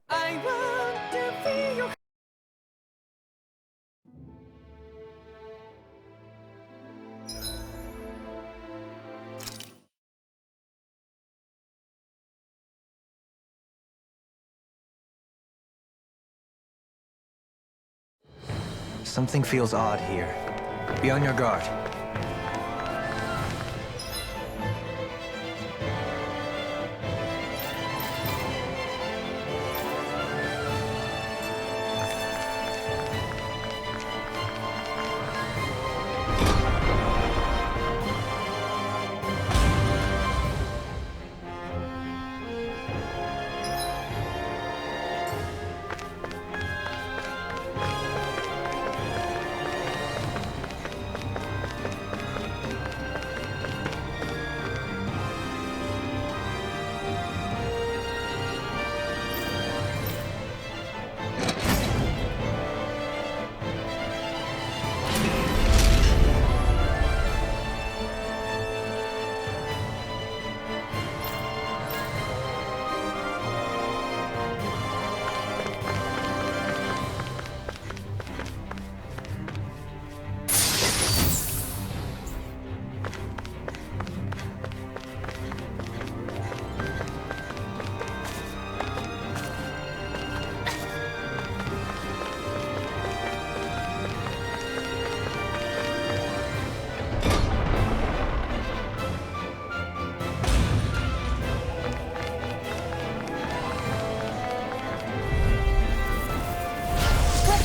I want to feel your. Something feels odd here. Be on your guard.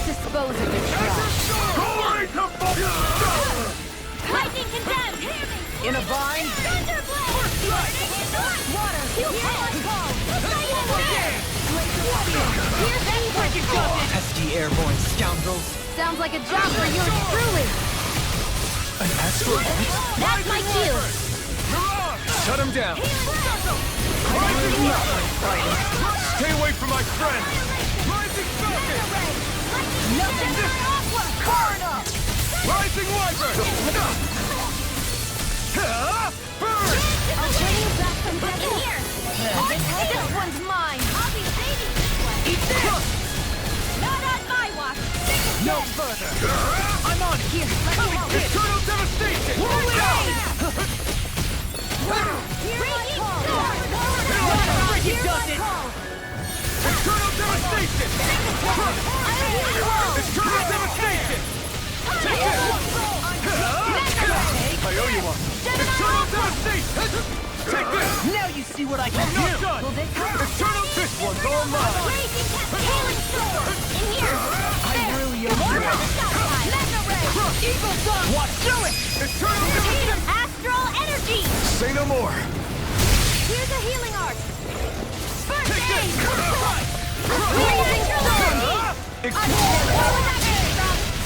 Dispose of this trash. Lightning condemned! In a vine? Thunderblade! Water! Here's that Pesky airborne scoundrels. Sounds like a job for yours truly! An astral That's my cue! Shut him down. Stay away from my friend! Rising Falcon! Nothing! Rising Wyvern! Burn! I'll bring you back from back here! This one's mine! I'll be waiting this way! Eat this! Not on my watch! No further! I'm on it! Here, let me help! Eternal Devastation! Roll it out! Here does it! Eternal Devastation! Eternal Devastation! Take it! I owe you one! Eternal Devastation! Take this! Now you see what I can I'm not do! done! Will this help? Eternal, this one's all mine! Raging Healing Sword! In here! I really owe you one! Mega Ray! Evil Sun! What? Do it! Eternal Devastation! Astral Energy! Say no more! Here's a healing art! First Take aid! this! Blazing Storm!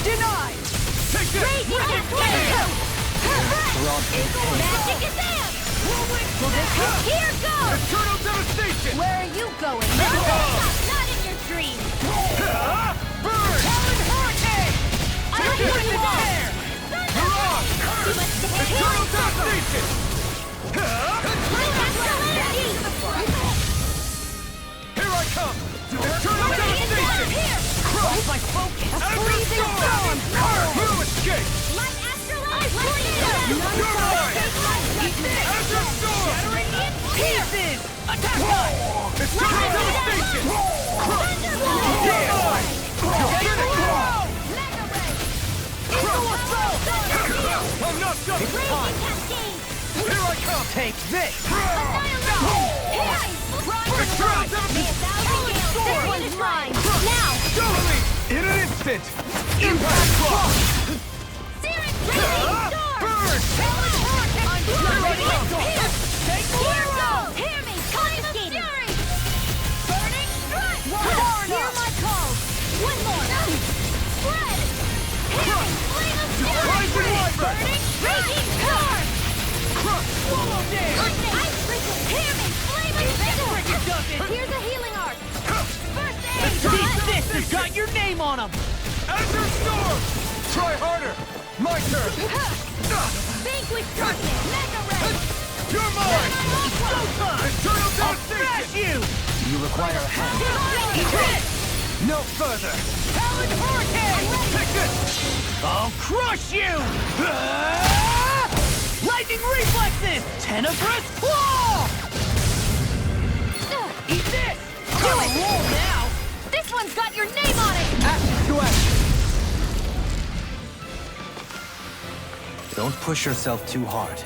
Denied! Take this! Raging Cascade! Magic is in! Will this help? Here goes! Eternal Devastation! Where are you going? Not in your dreams! Burn! I don't Take want it! you all! Mirage! Eternal Devastation! Here I come! Eternal Devastation! Crush my focus! Freezing Storm! You escape! Light Astral You're mine! Azure Storm! Pieces! Attack us! Eternal Devastation! Thunderbolt! I'm not done! Raging Cascade! Here I come! Take this! Eternal Devastation! This one's mine! Now! Show me! In an instant! Impact Block! Searing Raging Storm! Burn! Here goes! Hear me! Confiscating! Burning Strike! Hear my call! One more! Spread! Hear me! Flame of Fury! Rising Wyvern! Burning Raging Storm! Crush! Swallow dance! Ice Sprinkle! Hear me! Flame of Fury! Here's a healing art! First aid! These sisters got your name on them! Azure Storm! Try harder! My turn! Vanquish Darkness! Mega Ray! You're mine! Showtime! Eternal I'll smash Devastation! you! You require a hand. Divine Eat this! No further! Talon Hurricane! Take this! I'll crush you! Ah! Lightning Reflexes! Tenebrous Claw! Eat this! Do On a it! roll now! This one's got your name on it! To action. Don't push yourself too hard.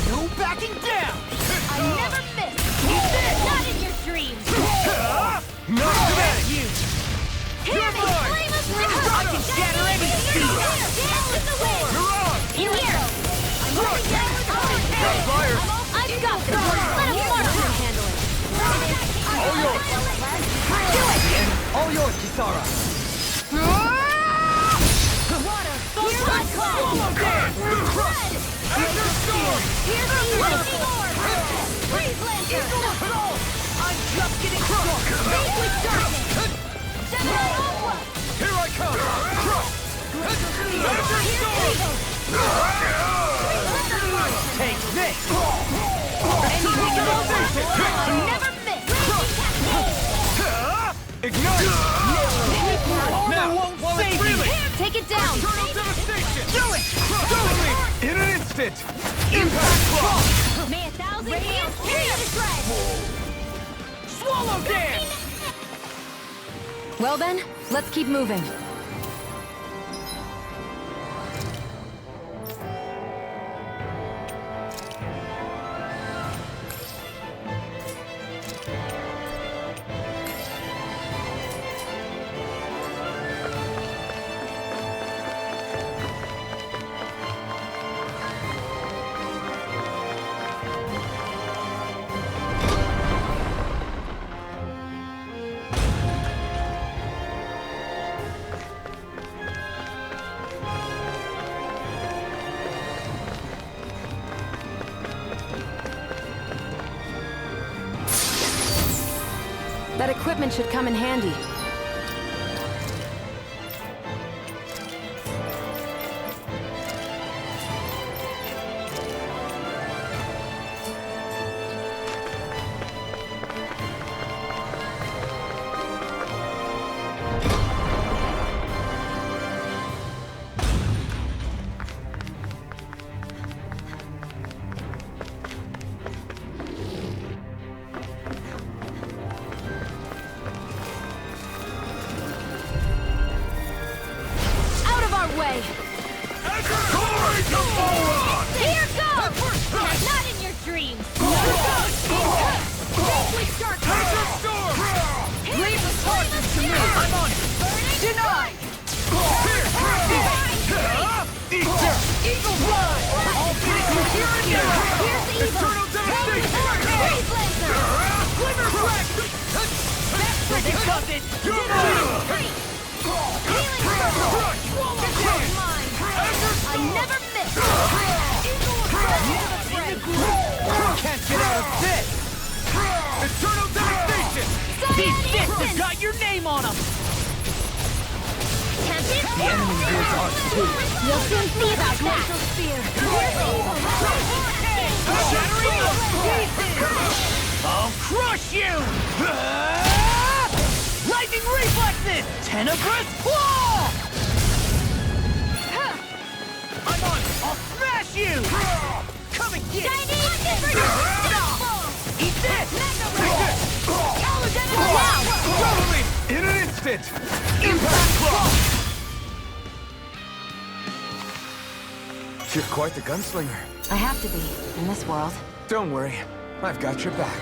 No backing down! I never miss! Not in your dreams! Not today! You! Hear me! mine! Flame of I can shatter any speed! Dance in the wind! You're on! In here! I'm running down with Got fire! I've got this! Let a marksman handle it! All yours! Do it! All yours, Kisara. Water! Here's my call! Red! Enter storm! Here's the lightning orb! Freeze lancer! I'm just getting started! Face with darkness! General Aqua! Here I come! Crush! Enter storm! Take this! Eternal devastation! I never miss! Ignite! Now, won't while save it's me! reeling! Take it down! Eternal devastation! Do it! Totally! In an instant! Impact block! May 1,000 hands tear you to shreds! Swallow dance! Well then, let's keep moving. That equipment should come in handy. Out of our way! Glory to Boron! Here goes! Not in your dreams! Face with darkness! Enter storm! Leave the torches to me! I'm on it! Denied! Easter! Eagle Ride! I'll get it from here and now! Here's evil! Eternal devastation! Freeze laser! Glimmer Fragment! That frickin' does it! Free! Healing circle! This one's mine! I never miss! Can't get out of this! Eternal devastation! These fists have got your name on them! The enemy's goods are too. You'll soon see about that! Spear! Shattering up pieces! I'll crush you! Ah! Lightning Reflexes! Tenebrous Claw! I'm on! I'll smash you! Come and get it! Chinese super Eat this! Totally! In an instant! Impact Claw! You're quite the gunslinger. I have to be, in this world. Don't worry, I've got your back.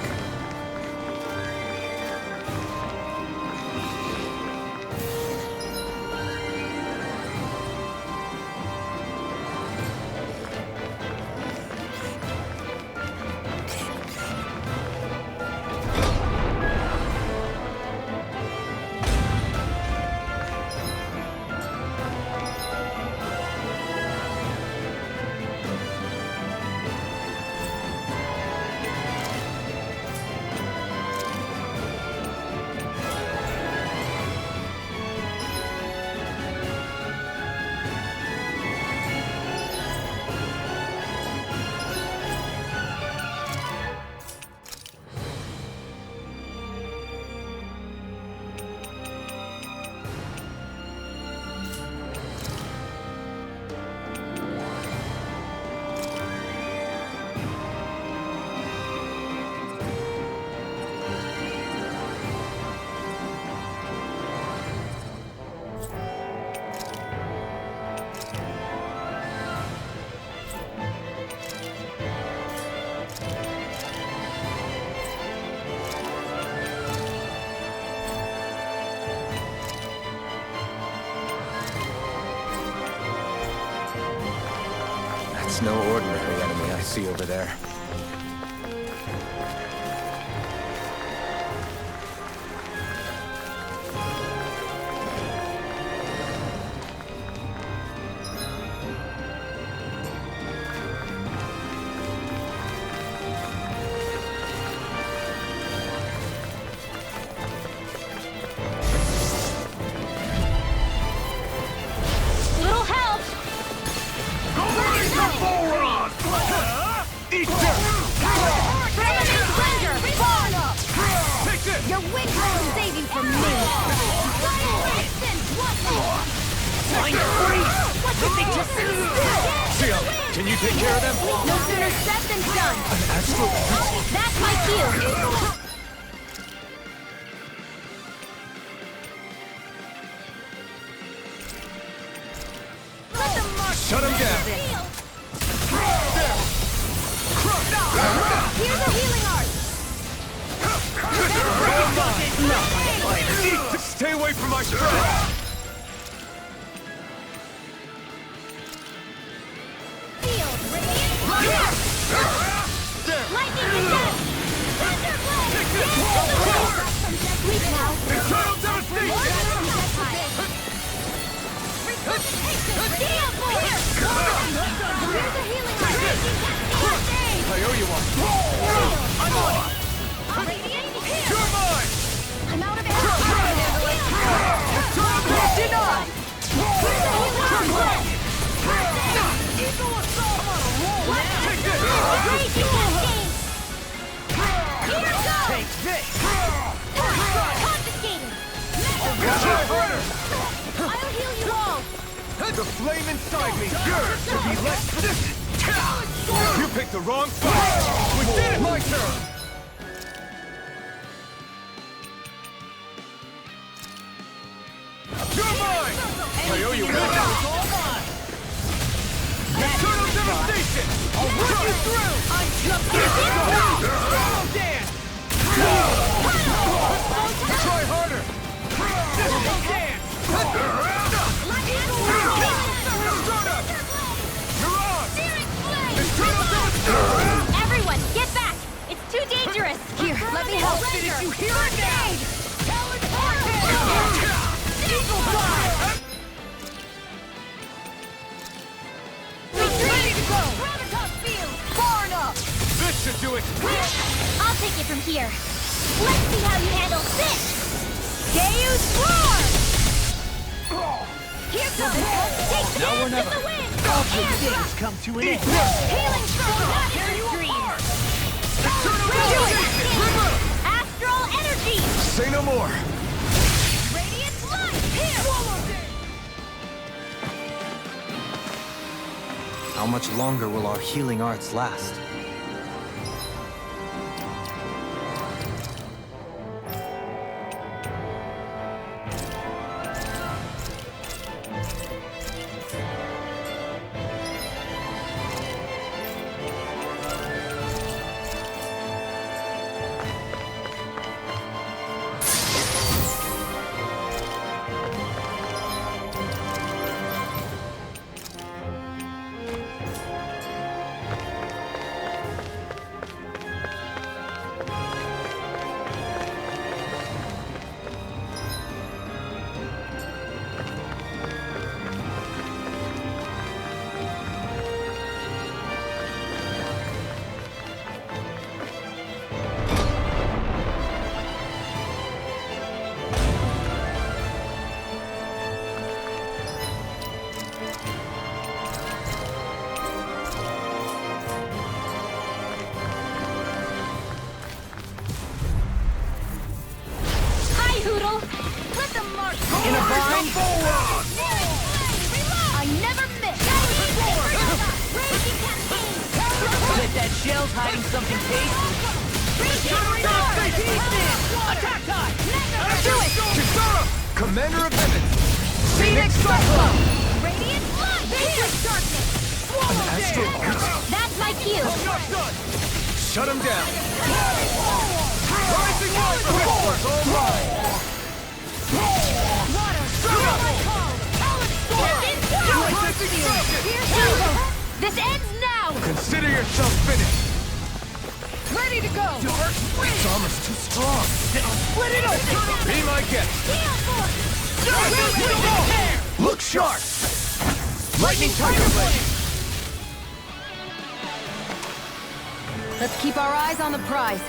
It's no ordinary enemy I see over there. Little help! Eat this! Primitive Ranger! Born up! Take this! Your wings won't save you from me! What did they just sit still? Seal, can you take care of them? No sooner said than done! That's my cue! Let them march! Shut him down! Here's a healing art! Stay away from my friend! Field radiant! Lightning descent! Thunderblade! Sleep now! Eternal devastation! Steel Force! Here's a healing art! I owe you one. Radiant here! You're mine! I'm out of ammo! Denied! Here's a healing art! Take this! Raging Cascade! Here goes! Take this! Confiscated! Try harder! I'll heal you all! The flame inside me yearns to be let. You picked the wrong fight! We did it! My turn! You're mine! I owe you one! Eternal devastation! I'll run you through! I'm just Solo dance! Try harder! Solo dance! Start up! You're on! Eternal Everyone, get back! It's too dangerous! Here, let me help! Did you hear it now? Eagle Fly! Ready to go! Gravitas Field! Far enough! This should do it! I'll take it from here. Let's see how you handle this! Deus Roar! Here comes! Take this Now or to never. the wind! All good Air things drop! come to an end. Healing circle! Not in dreams! Astral energy! Say no more! Radiant light! Here! How much longer will our healing arts last? Hi, Hoodle! Let them march! In a bind? I never miss! Raging campaign! Bet that shell's hiding something tasty. Attack time! Do it! Kisara! Commander of Heaven! Phoenix Cyclone! Radiant light! Pierce darkness! Astral Arts? That's my cue! Not done! Shut him down! Rising light! All right! Water! Rising Serpent! This ends now! Consider yourself finished! Ready to go! This armor's too strong! Split it open! Be my guest! Heal force! Look sharp! Lightning Tiger Blade! Let's keep our eyes on the prize.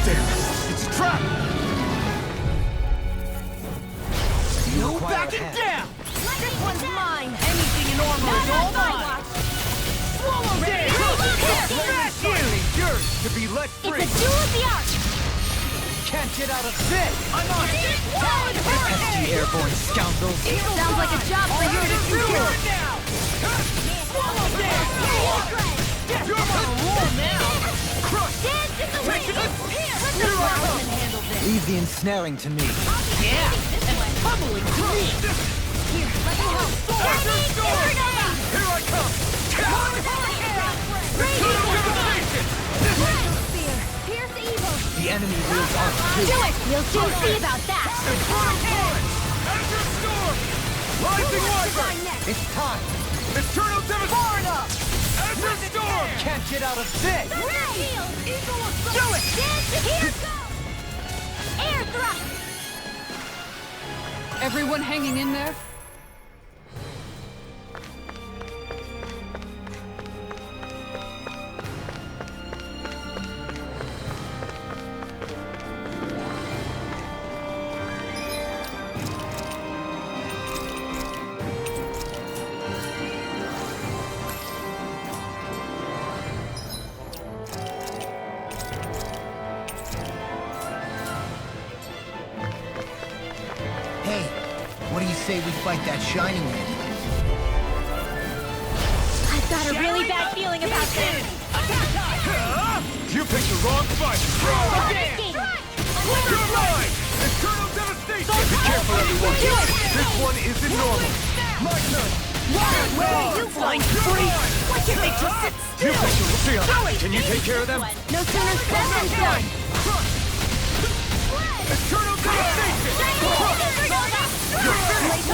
Damn! It's a trap! No Require backing hand. down! This one's mine! Anything in armor is all mine! Swallow this! Smash you! Yours to be let It's free! a duel of the arts! Can't get out of this! I'm on it! Pesky airborne scoundrels! Sounds like a job for you to do. now! Swallow this! You're I'm on a roll now! Dance in the wind! Here, let the Here I come. marksman handle this! Leave the ensnaring to me. Yeah! And pummeling to me! Here, let me help! Radiant supernova! Here I come! Spear! Pierce evil! The enemy wields arms Do too. it! We'll soon see about that! Azure Storm! Rising Wyvern! It's time! Eternal Devastation! Azure Storm! Can't get out of this! Do it! Here goes! Air thrust! Everyone hanging in there? Hey, what do you say we fight that Shining Man? I've got a really bad feeling about this! You picked the wrong fight! You're You're mine! Eternal Devastation! Be careful, everyone! This one isn't normal! My turn! You flying free! Why can't they just sit You still? picked the Lucia! Can you take care of them? No sooner said than done! Eternal Devastation! You're finished!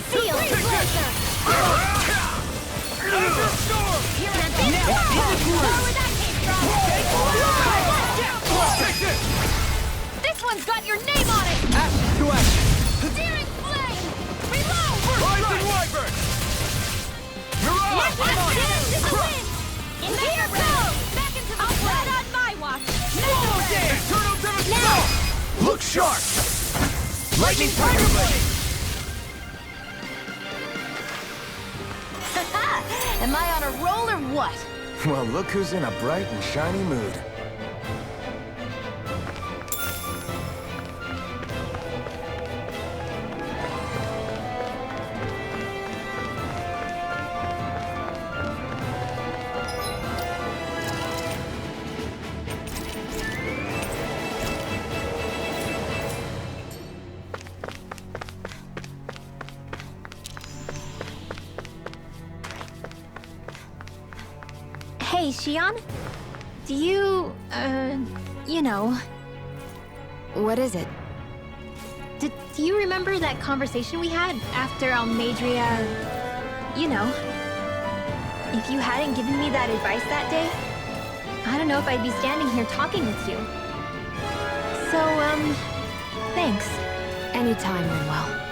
Seal Blazer! Azure Storm! Take this! This one's got your name on it! Action to action! Searing Flame! Reload! Rising Wyvern! You're on! Dance in the wind! In here goes! Back into the blood on my watch! Eternal Devastation! Look sharp! Lightning Tiger Blade! Am I on a roll or what? Well, look who's in a bright and shiny mood. Hey, Xion? Do you, you know... What is it? Do you remember that conversation we had after Almadria... You know. If you hadn't given me that advice that day, I don't know if I'd be standing here talking with you. So, thanks. Anytime, Manuel.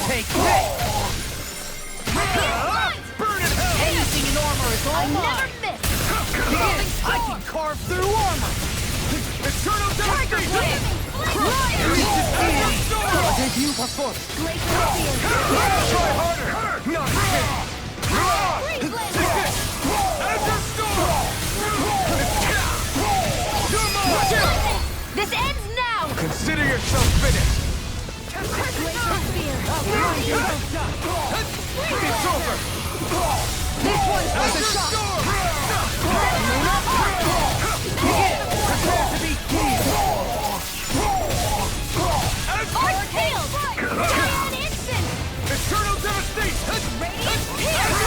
Take that! Burn in hell! Anything in armor is all I mine! never miss! I can carve through armor! Eternal devastation! Thank you, Pastor! Try harder! Not This ends now! Consider yourself finished! It's over! This one's for the shot! Prepare to be healed! Arc Field! Giant Instant! Eternal devastation! Radiant Pierce!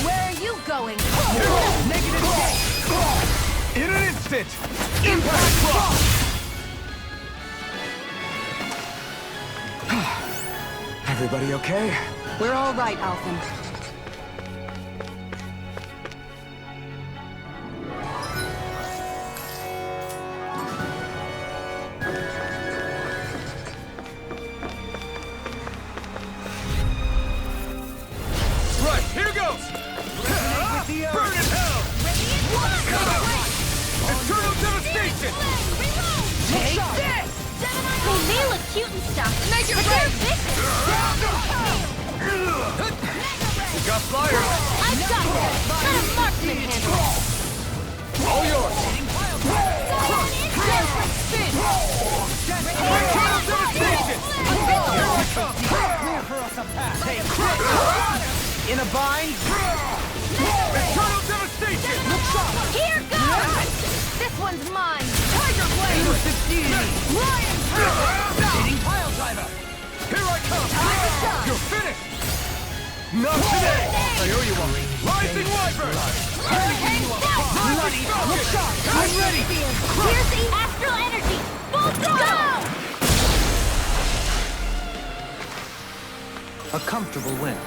Where are you going? Negative change! In an instant! Impact block! Everybody okay? We're all right, Alphen. Right, here goes! Make it But rain! they're vicious! You got flyers! I've got this! Let a marksman handle it! All yours! Spin! Eternal devastation! Here I come! Clear for us a path. In a bind. Eternal devastation! Here goes! This one's mine! Tiger Blade! Lion Hitting pile driver. Here I come! You're finished! Not today! I owe you one! Rising Wyvern! Bloody. Look sharp. I'm ready. Here's the astral energy! Full throttle! A comfortable win.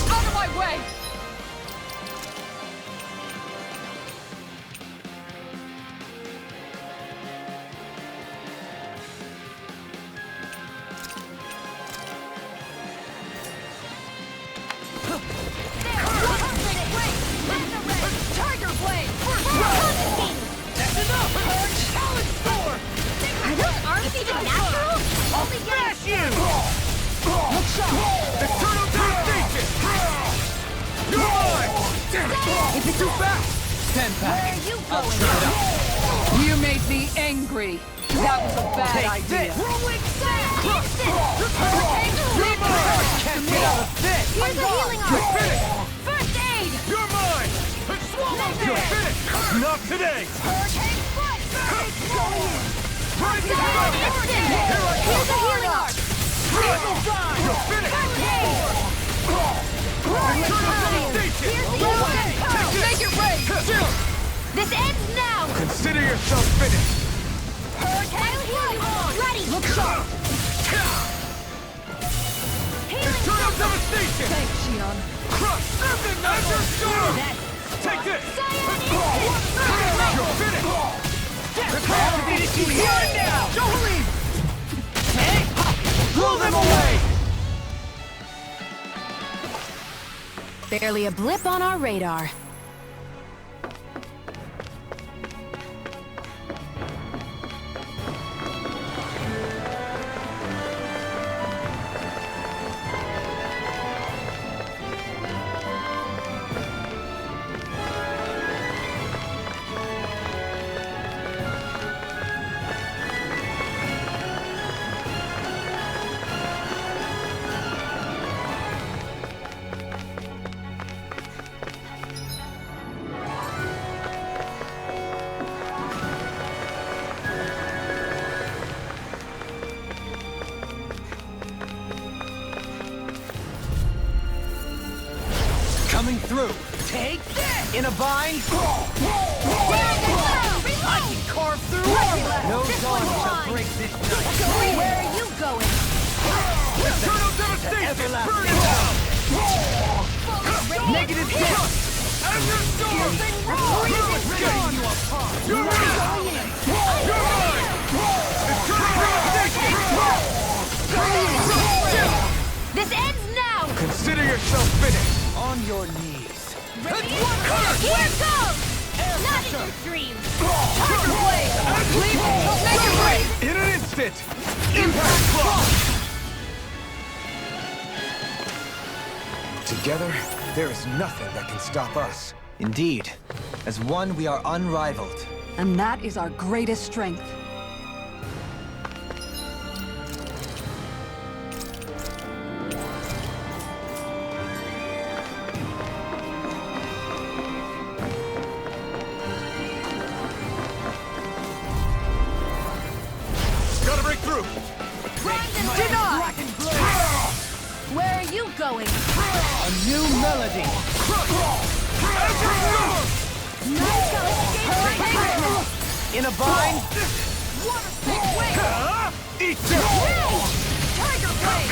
Out of my way! Tiger Blade! That's enough! Challenge Thor! Are those arms even natural? Only Smash you! Eternal devastation! You're mine! If it's too fast. Stand Where back. are you I'll going? trip it up. You made me angry. That was a bad Take idea. this. Rolling sand! Instant! Can't get out of this. Here's a healing arm! First aid! You're mine! You're finished! Not today! Hurricane foot! Rising Instant! Sun! Here's a healing arm! You're finished! Eternal devastation! Here's the instant! Make it rain! This ends now! Consider yourself finished! Hurricane foot! Ready! Look sharp. Healing Eternal devastation! Thanks, Xion. Crush! Azure Storm! Take this! Cyan instant! You're finished! Here now. Jolene. Blow them away. Barely a blip on our radar. Coming through. Take this. In a bind. I can carve through. No dawn shall break this night. Where are you going? Eternal devastation! everlasting Burn it down! Negative hit. Azure Storm! Tearing you apart! You're mine! You're mine! Eternal devastation! This ends now! Consider yourself finished! On your knees. Here goes! Not in your dreams! Tiger Blade! Leave it! Make it rain! In an instant! Impact Clock! Together, there is nothing that can stop us. Indeed, as one we are unrivaled. And that is our greatest strength. Gotta break through! Denied! Where are you going? A new melody. Azure Storm! In a bind. Eat this! Tiger Blade!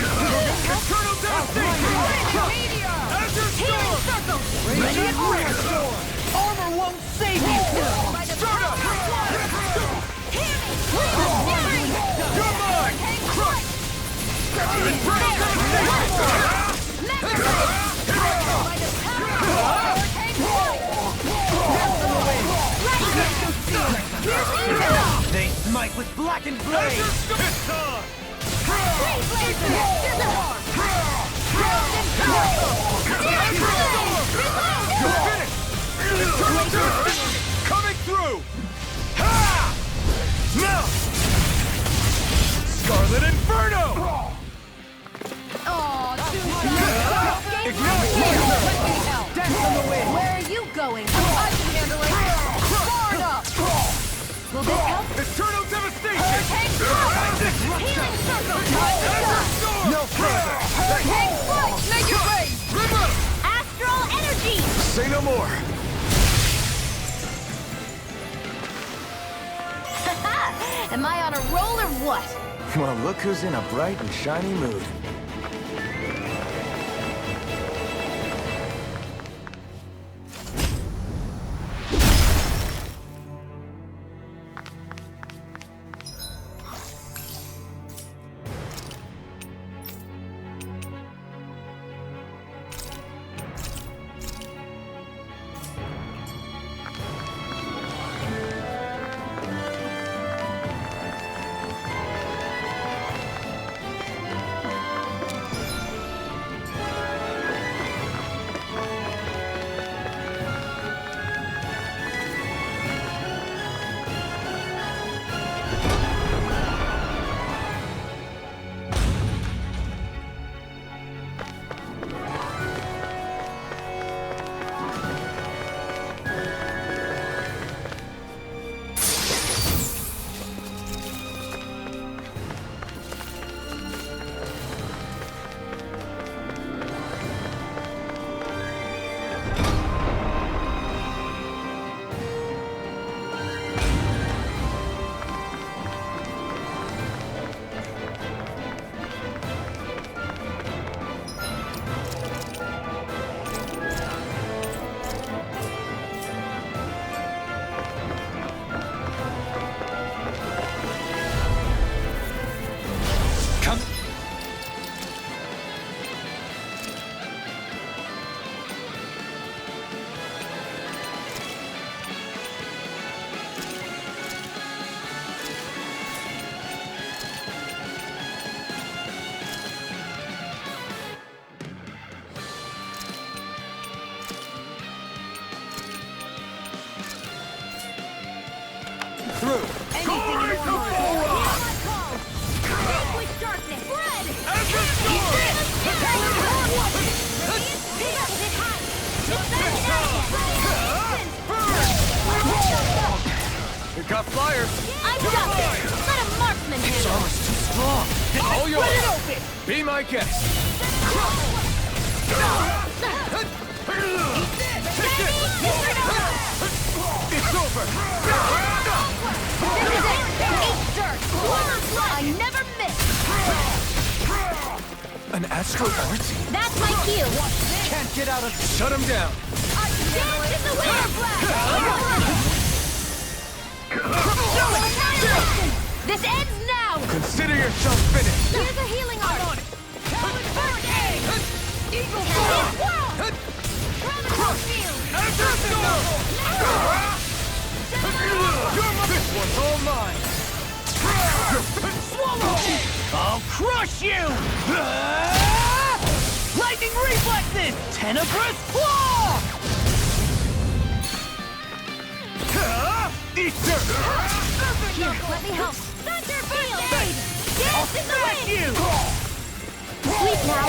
Eternal devastation! Meteor! Azure Healing Storm! circle! Radiant Storm! Armor won't save you! By the Inferno! Hear me! Fury! You're mine! Crush! Inferno Mega Ray! By the power of Hurricane Point! They smite with blackened blade! Azure Storm! It's on! Freeze Laser! Scissor Arm! Frozen Power! You're finished! Eternal Tempest! Coming through! Ha! Now! Scarlet Inferno! Ignite Laser! Dance on the wind! Where are you going? I can handle it! Forward up! Will this help? Eternal Devastation! Hurricane Strike! Healing Circle! Azure Storm! No further! Hurricane Strike! Make it rain! River! Astral energy! Say no more! Am I on a roll or what? Well, look who's in a bright and shiny mood. Through! Anything you want! Vanquish darkness! Spread! Azure Storm! We got flyers! I'm done! Let a marksman handle! Armor's too strong! All yours! Be my guest! It's over! This is it! Eat dirt! I never miss! An astral art? That's my cue! Can't get out of... Shut him down! Dance in the wind! Annihilation! This ends now! Consider yourself finished! Here's a healing art! Eagle Whirl! Promise field! Azure Storm! This one's all mine! Swallow! I'll crush you! Lightning reflexes! Tenebrous claw! Eat dirt! Here, let me help! Thunder field! Dance in the Smash wind! you! Sleep now!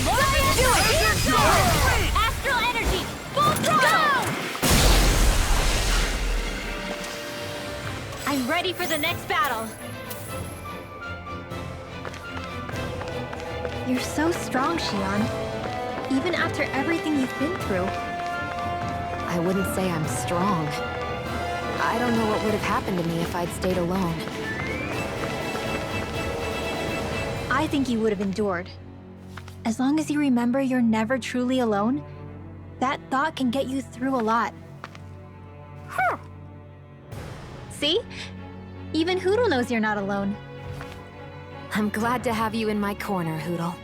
Let me do it! Here's yours! Astral energy! Full throttle! I'm ready for the next battle! You're so strong, Xion. Even after everything you've been through. I wouldn't say I'm strong. I don't know what would have happened to me if I'd stayed alone. I think you would have endured. As long as you remember you're never truly alone, that thought can get you through a lot. See? Even Hootle knows you're not alone. I'm glad to have you in my corner, Hootle.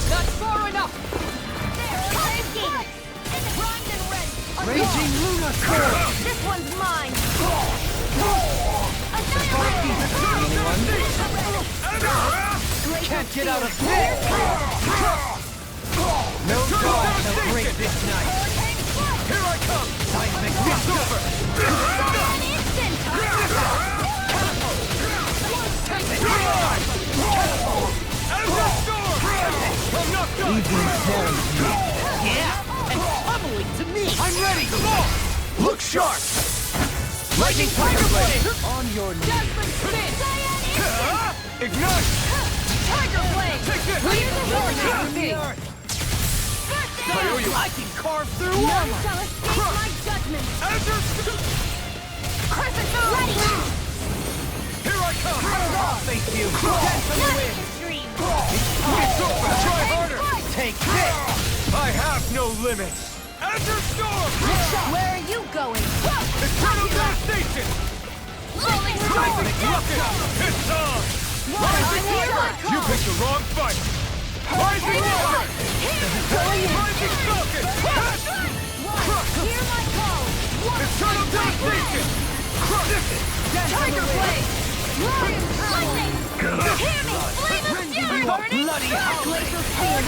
That's far enough! Raging Luna Sword! This one's mine! Can't get out of this! No dawn shall break this night! Here I come! Seismic It's rock! over! An instant! You're mine! And the storm! I'm not done! Leave the ensnaring to me. Yeah, and pummeling to me! I'm ready! Come on! Look sharp! Lightning Tiger Blade! On your knees! Dazzling spin! Ignite! Tiger Blade! Take this! Leave me! I owe you! I can carve through None armor! shall escape my judgment! Azure! Crescent Moon! Ready! Here I come! I'll face you! Dance on the Not wind! in your dreams! It's over! Try harder! Take this! I have no limits! Azure Storm! Where are you going? Eternal Devastation! Seismic Rocket! It's on! You picked the wrong fight! Rising Water! Rising Falcon! Hear my call! Eternal Devastation! Tiger Blade! Lightning! Hear me! Flame of fury! You bloody hell! Glacial Spear!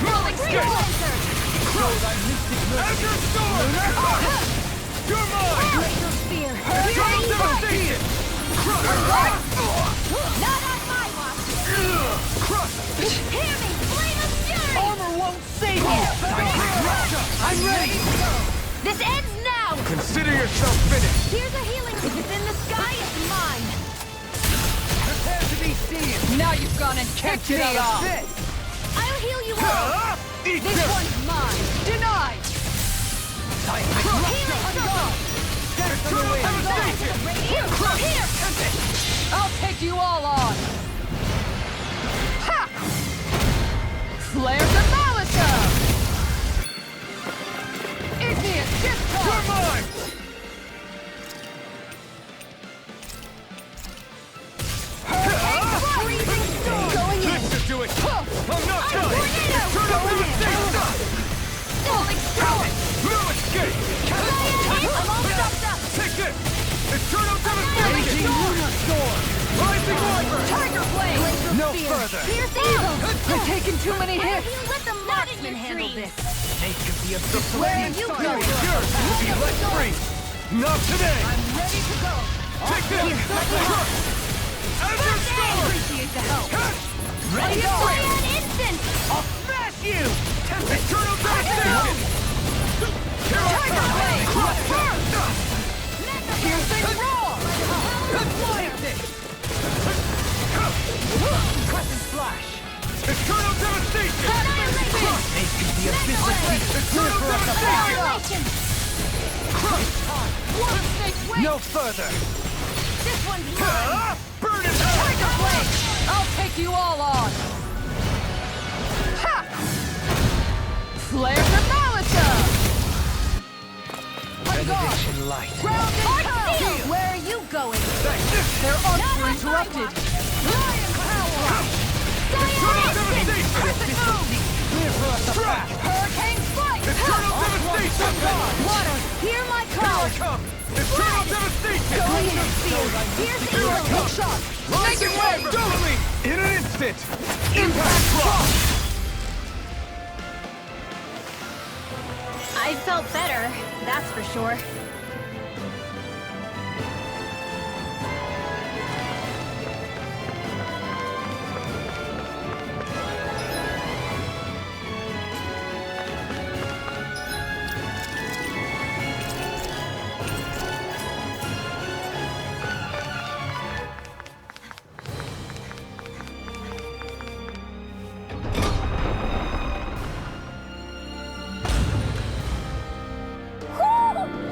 Rolling Spear! Azure Storm! You're mine! Glacial Spear! Eternal Devastation! Not on my watch! Hear me! Flame of fury! Armor won't save you! I'm ready! This ends now! Consider yourself finished! Here's a healing within the sky is mine! Prepare to be seen! Now you've gone and Can't kicked get me out off! of this! I'll heal you all! Eat This this! one's mine! Denied! Seismic rock! Healing circle! Dance on the wind! Here! Here! I'll take you all on! Ha! Flares of Malika! Igneous You're Discharge! mine! Freezing storm! Going in! This should do it! I'm not done! Tornado! Eternal Devastation! Falling storm! No escape! I'm all stopped up! Take this! Eternal Devastation! Luna Storm! Rising Wyvern! Tiger Blade! No further! Fierce evil! I've taken too many hits! Let the marksman handle this! Snake of the abyss! Where are you Yours going? will be let free! Not today! I'm ready to go! Take this! Azure Storm! Appreciate the help! Ready to Fly win! an instant! I'll smash you! Eternal Devastation! Here I Tiger come! Blade! Piercing roar! Crescent Flash! Eternal Devastation! Snake of the abyss of peace! Eternal Devastation! Annihilation! One snake's wing! No further! This one's mine! Burn it Tiger out! Blade! I'll take you all on! Ha! Flares of Malika! Benediction Light! Ground and pound! Seal! Where are you going? Their arcs Not are on my interrupted! watch. Lion power! Eternal Devastation! Crescent moon! Clear for us a path! Hurricane flight! Eternal Devastation! Water, hear my Here I call! come! Eternal Devastation! Glacial Spear! Here's the evil! Hook shot! Rising Wyvern! Doubling! In an instant! Impact Rock! I felt better, that's for sure.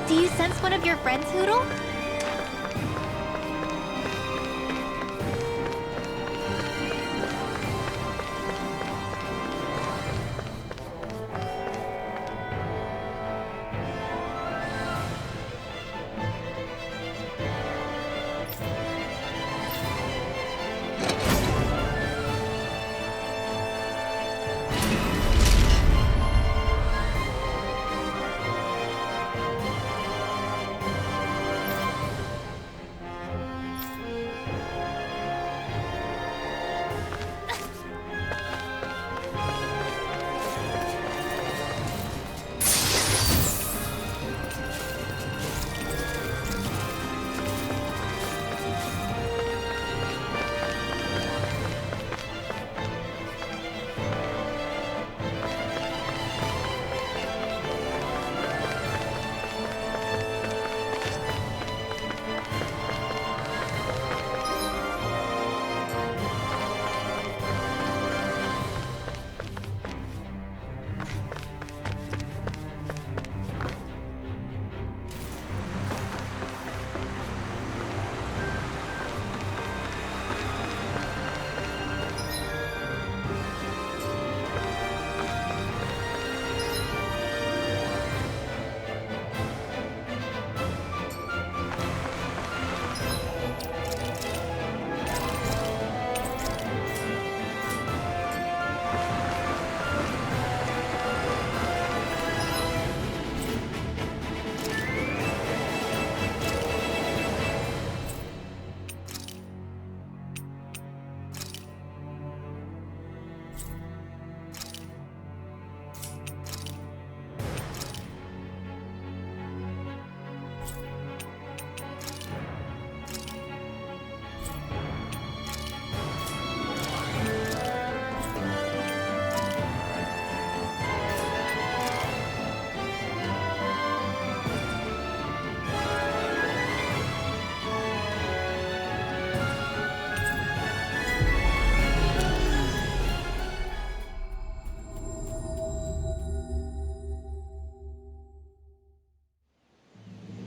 Do you sense one of your friends, Hootle?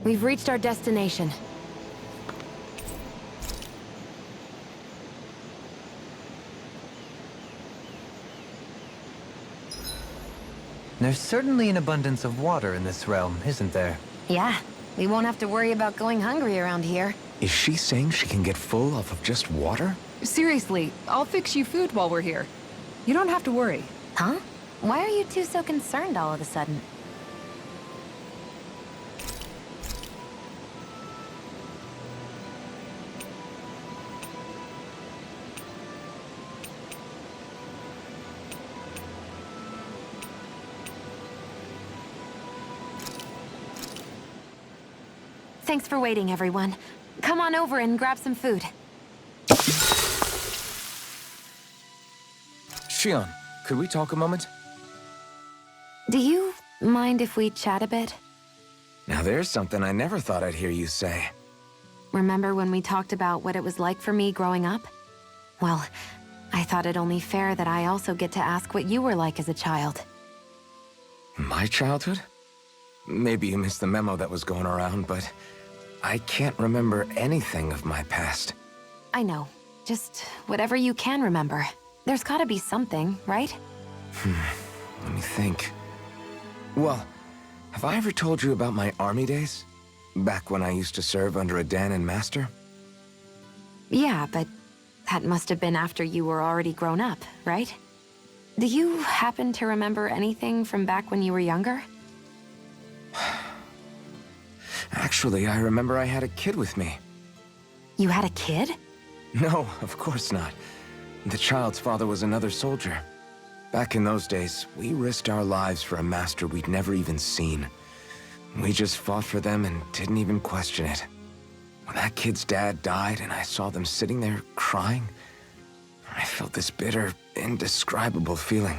We've reached our destination. There's certainly an abundance of water in this realm, isn't there? Yeah, we won't have to worry about going hungry around here. Is she saying she can get full off of just water? Seriously, I'll fix you food while we're here. You don't have to worry. Huh? Why are you two so concerned all of a sudden? Thanks for waiting, everyone. Come on over and grab some food. Xion, could we talk a moment? Do you mind if we chat a bit? Now there's something I never thought I'd hear you say. Remember when we talked about what it was like for me growing up? Well, I thought it only fair that I also get to ask what you were like as a child. My childhood? Maybe you missed the memo that was going around, but I can't remember anything of my past. I know. Just whatever you can remember. There's gotta be something, right? Let me think. Well, have I ever told you about my army days? Back when I used to serve under a Dahnan master? Yeah, but that must have been after you were already grown up, right? Do you happen to remember anything from back when you were younger? Actually, I remember I had a kid with me. You had a kid? No, of course not. The child's father was another soldier. Back in those days, we risked our lives for a master we'd never even seen. We just fought for them and didn't even question it. When that kid's dad died and I saw them sitting there crying, I felt this bitter, indescribable feeling.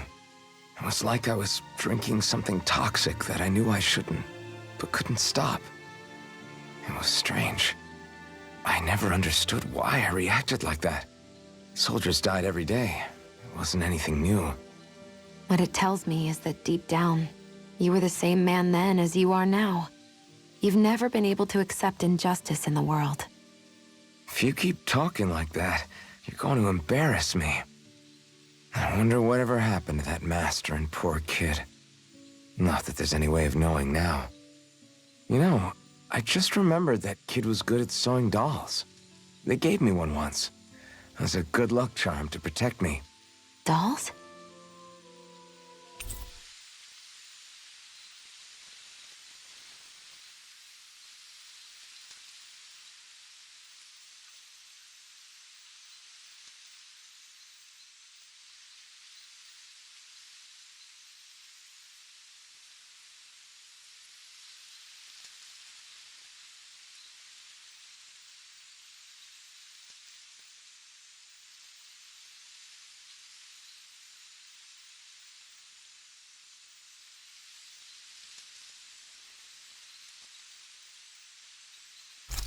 It was like I was drinking something toxic that I knew I shouldn't, but couldn't stop. It was strange. I never understood why I reacted like that. Soldiers died every day. It wasn't anything new. What it tells me is that deep down, you were the same man then as you are now. You've never been able to accept injustice in the world. If you keep talking like that, you're going to embarrass me. I wonder whatever happened to that master and poor kid. Not that there's any way of knowing now. You know, I just remembered that kid was good at sewing dolls. They gave me one once. As a good luck charm to protect me. Dolls?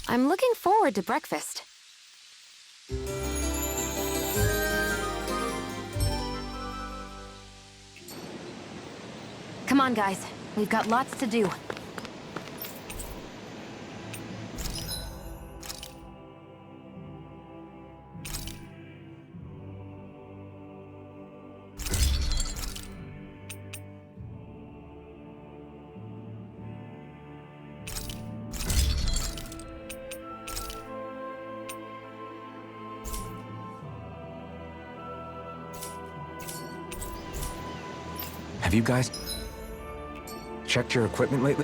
I'm looking forward to breakfast. Come on, guys. We've got lots to do. Have you guys checked your equipment lately?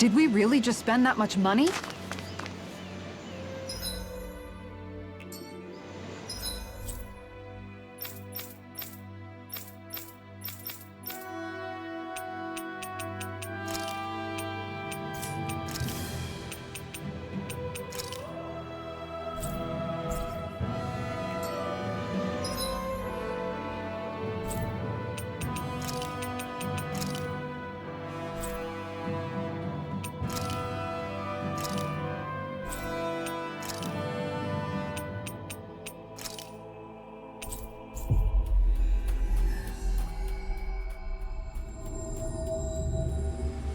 Did we really just spend that much money?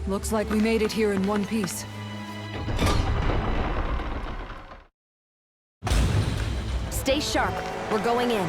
Looks like we made it here in one piece. Stay sharp. We're going in.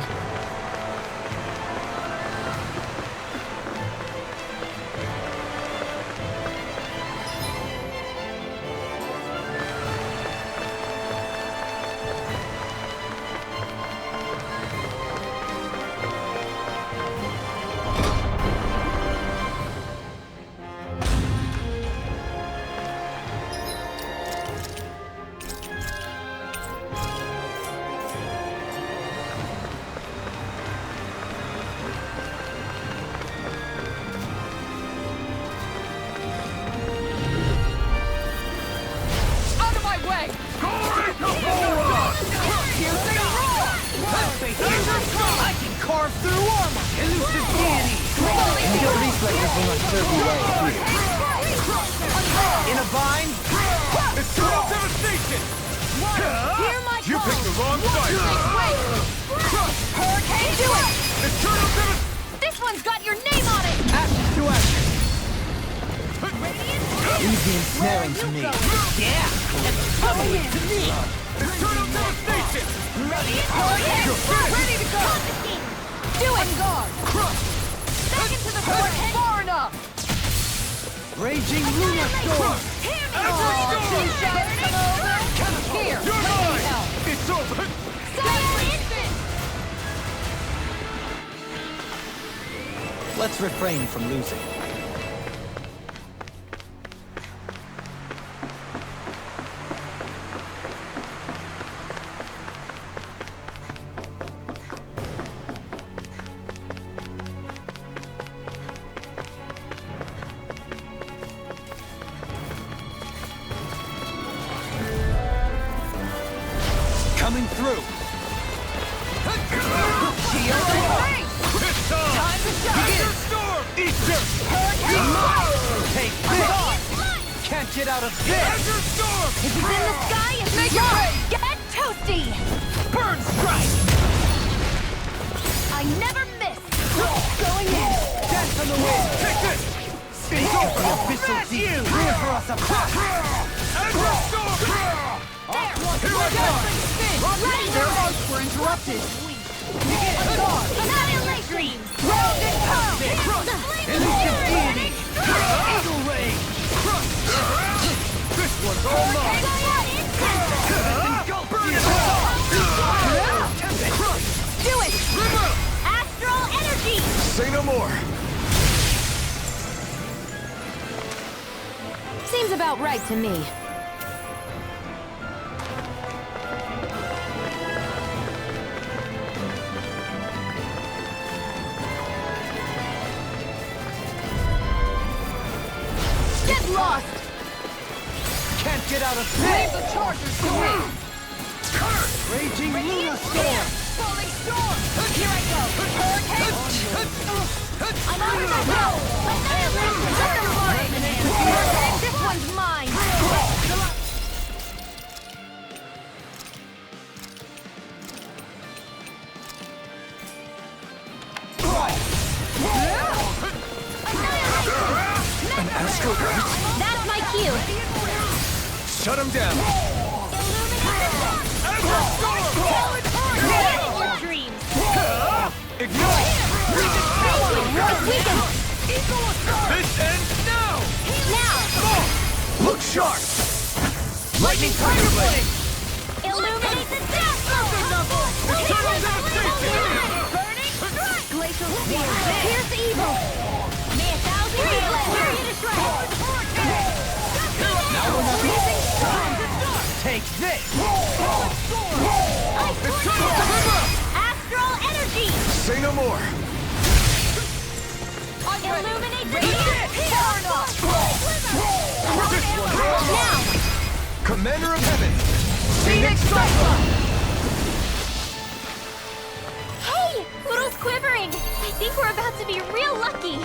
I can carve through armor! Elusive deity! Your reflexes will not serve you well here. In a bind? Eternal devastation! Hear my You call! picked the wrong fight! Hurricane, do it! Eternal devastation! This one's got your name on it! Ashes to ashes! Leave the ensnaring to me. Yeah! That's totally to me! Eternal devastation! Hurricane, ready to go! Do it! Guard! Back into the forehead! Far enough! Raging Luna Storm! Here! You're mine! It's over! Let's refrain from losing. Coming through. It's on! Time to shine! Begin! Storm! Easter! Take this! Can't get out of this! Azure Storm! If it's in the sky, it's make it rain! Get toasty! Burn strike! I never miss! Going in! Dance on the wind! Take this! It's over! Abyssal deep! Clear for us a path! Azure Storm! There! Here I come! Their arcs were interrupted! Annihilation! Round and pound! Elusive deity! Eagle ray! This one's all mine! Burn it all! Do it! Astral energy! Say no more! Seems about right to me. Get lost! Can't get out of Leave this! the chargers to me! Raging Luna Radiant Storm! Fear! Falling storm! Here I go! Hurricane! I'm on my go! Annihilation! Thunderbolt! Hurricane, this one's mine! An astral That's my cue! Shut him down! Azure Storm! Get in your dreams! Ignite! Weaken! This ends now! Now! Look sharp! Lightning Tiger Blade! Illuminate the death! Eternal devastation! Burning strike! Glacial spear! Pierce evil! May 1,000 reflex carry you to strike! Here this! Astral energy! Say no more! Illuminate the Now! Commander of Heaven! Phoenix Cyclone! Hey! Poodle's quivering! I think we're about to be real lucky!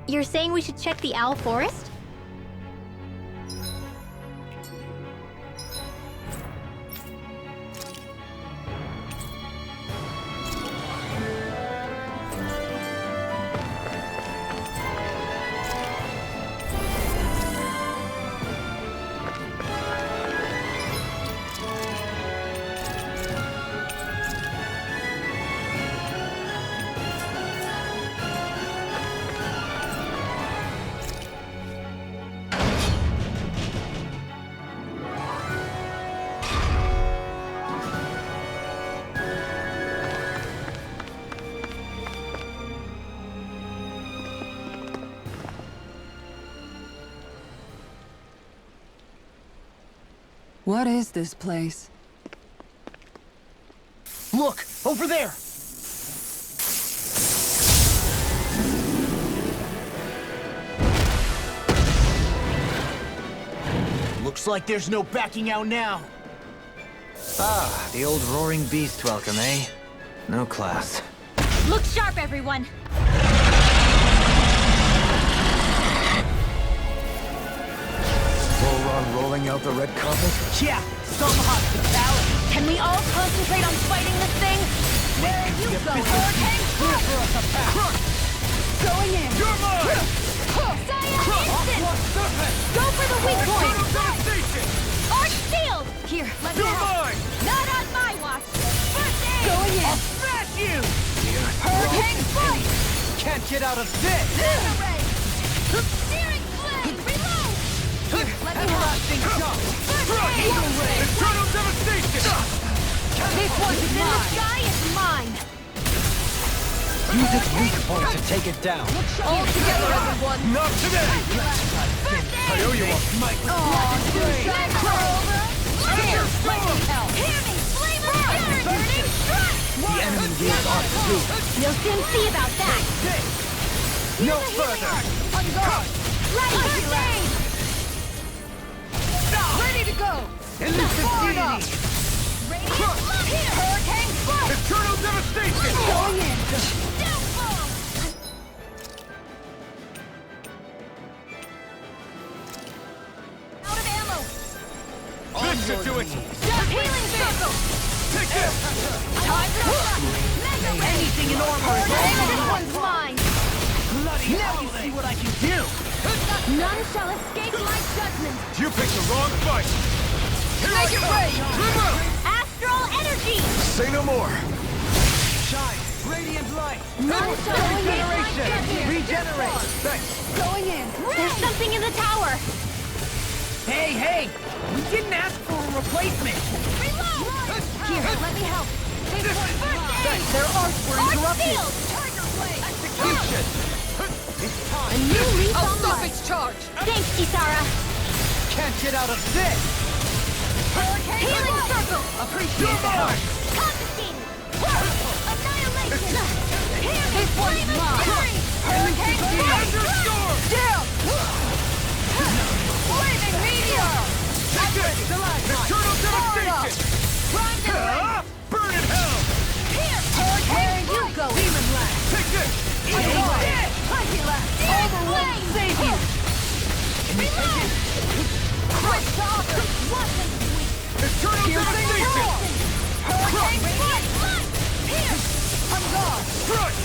You're saying we should check the Owl Forest? What is this place? Look! Over there! Looks like there's no backing out now. Ah, the old roaring beast welcome, eh? No class. Look sharp, everyone! Volron rolling out the red carpet? Yeah! Some hospitality! Can we all concentrate on fighting this thing? Where are you going? Hurricane! Clear for us a path! Going in! You're mine! Aqua Serpent! Go for the weak point! Devastation! Arch shield! Here, let me You're help. mine! Not on my watch! First aid! Going in! Smash you! Hurricane strike! Can't get out of this! Searing flame! Reload! Here, let me help. Everlasting jump! Eagle Ray! Eternal devastation! This one's In the mine! sky is mine! Use its weak point to take it down. All together, everyone! Not today! I owe you one. Here, let me help! Hear me! Flame of fury! Burning strike! The enemy wields our too. You'll soon see about that! No further! On guard! First aid! Ready to go! Elusive up. deity! Radiant love here! Hurricane strike! Eternal devastation! Going in! Downfall! Out of ammo! This should do it! Healing circle! Take this! Time for Mega Ray! Anything in armor is This one's mine! bloody. Now you see what I can do! None shall escape my judgment! You picked the wrong fight! Make it rain! Astral energy! Say no more! Shine! Radiant light! None shall escape my Regeneration! judgment! Regenerate! Thanks! Going in! There's something in the tower! Hey, hey! We didn't ask for a replacement! Reload! Here, let me help! First aid! Their arts were Arch interrupted! field! Tiger blade! Execution! It's A time! new leaf I'll on stop life! its charge! Thanks, Kisara! Can't get out of this! Healing circle! Appreciate You're the help! mine! Confiscating! Annihilation! Here, This one's flame of mine. fury! Hurricane strike! Thunderstorm! Down! Flaming meteor! Take this! Eternal devastation! Prime the Ah! Burn in hell! Here! Where are you going? Demon Blast! Take this! Mighty Blast! Searing flame! Save you! Eternal devastation! Hurricane strike! Here! I'm gone! Crush!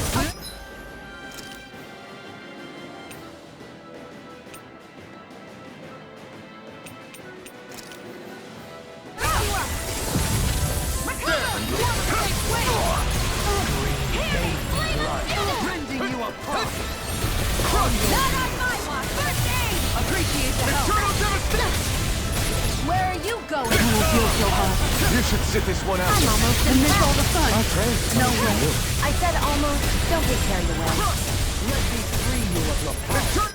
Rending you apart! Not on my watch! First aid! Appreciate the help! Eternal devastation! Where are you going? You should sit this one out. I'm almost and miss all the fun. No way. I said almost. Don't get carried away. Let me free you of your power!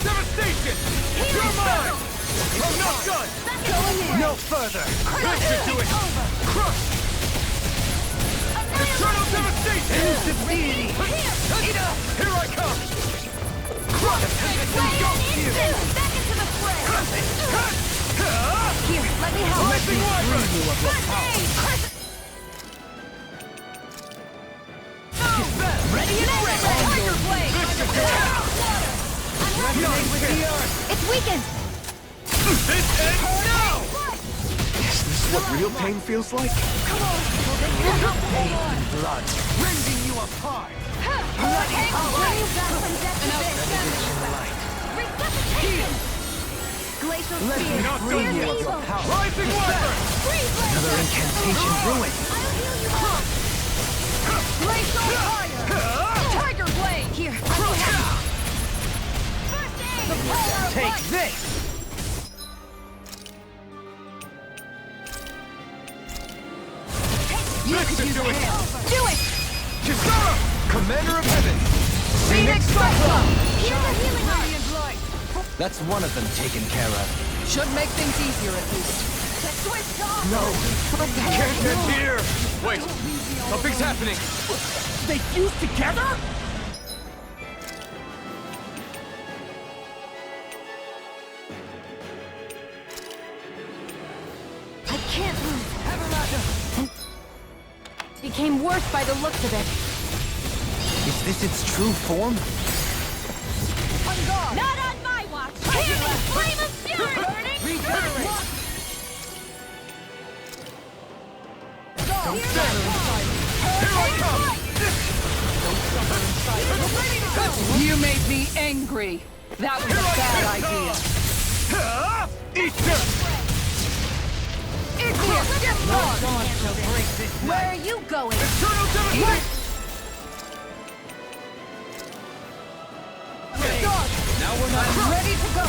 Devastation! You're mine! I'm not done! Going in. No further! That should do it! Crush! Eternal devastation! Into deity! Here I come! Back into the fray. Here, let me help. Blazing Wyvern! You of your power! Ready and ready. Tiger blade. This should do it! Resonate with the earth! It's weakened. This ends now! Is this what real pain feels like? Blood! Rending you apart! Bloody Glacial Let me spear. free you of your power! Rising Wyvern! Another incantation ruined! Glacial fire. Tiger blade. Here, let me help. The power of Take light. this! This should do it! Do it. Kisara! Commander of Heaven! Phoenix Cyclone. Here's the healing art. That's one of them taken care of. Should make things easier at least. Twist off. No! Can't end here! Wait! Something's happening! They fused together? I can't move. Became worse by the looks of it. Is this its true form? On guard. Not on my watch. Hear me, flame of fury. Burning. Regenerate! Don't stand! Here I come! You made me angry. That was a bad idea. Eat this! It's here. Get lost. Dawn shall break this Where night! are you going? Eternal devastation! Now we're not I'm ready to go.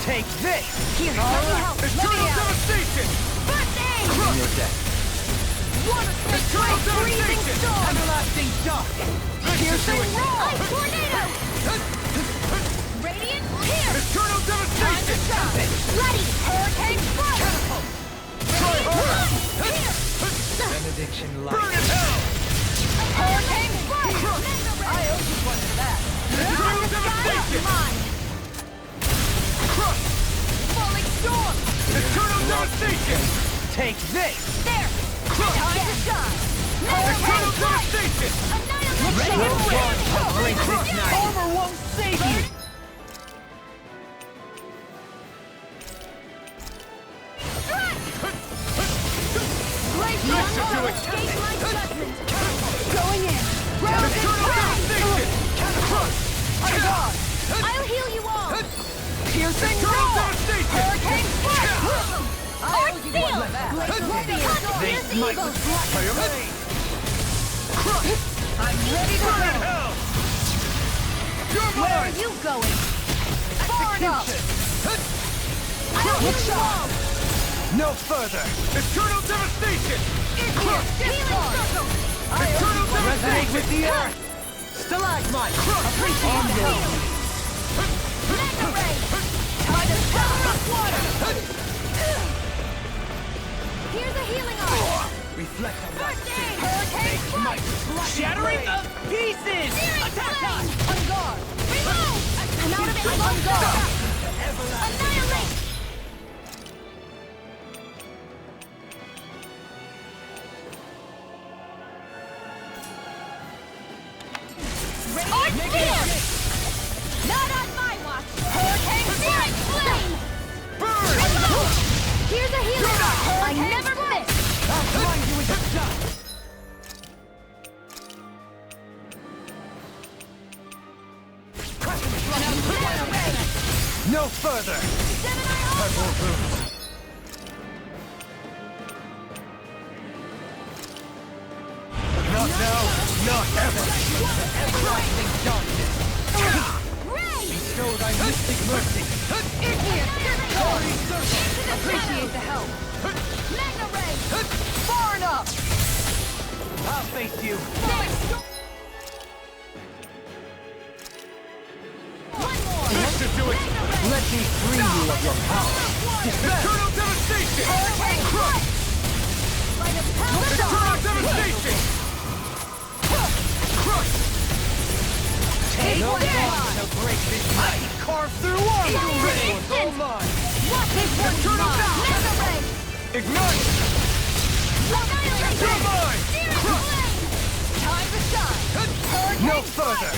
Take this! Here, let me help. Let Eternal me out. devastation! First aid. Your death. One Eternal breathing devastation! storm. Everlasting dark! Piercing roar. Ice tornado. Radiant here. Eternal devastation! Bloody hurricane strike. Try harder! Here. Benediction Burn light! in hell! Hurricane strike. I owe you one of that. Eternal devastation! Mine. Crush! Falling storm. Eternal devastation! Take this! There. Time to shine. Eternal devastation! Annihilation. No dawn shall break this night! Armor won't save you. That should do it! Going in. Round and Eternal round. devastation! Crush! On guard. I'll heal you all. Piercing Eternal roar. devastation! Hurricane strike. Art seal. They smite with Fire black blade! I'm ready to Burn in go. hell! You're Where are mine! you going? Far enough. I'll heal you all. No further! Eternal devastation! Healing circle. Eternal Resonate devastation! with the earth! Stalagmite! Appreciate the help. Mega ray. By the power of water. Here's a healing art. Reflect on that First aid. Hurricane strike. shattering of pieces! Attack us. On guard. Reload. I'm out of it. On guard. Annihilate. Art seal. Not on my watch. Hurricane Here's a healing arm. I never miss. I'll blind you with a shot! No further! Purple boots! Not now, not ever! Everlasting darkness! Bestow thy mystic mercy! Appreciate the help. Magna Ray. Far enough. I'll face you! One more. This should do it! Let me free you of your power! Eternal devastation! Crush! Eternal devastation! Crush! No one shall break this mighty carve through armor! This one's all mine! Eternal Magna Ray. Ignite! You're mine! Crush! Time to shine. No further!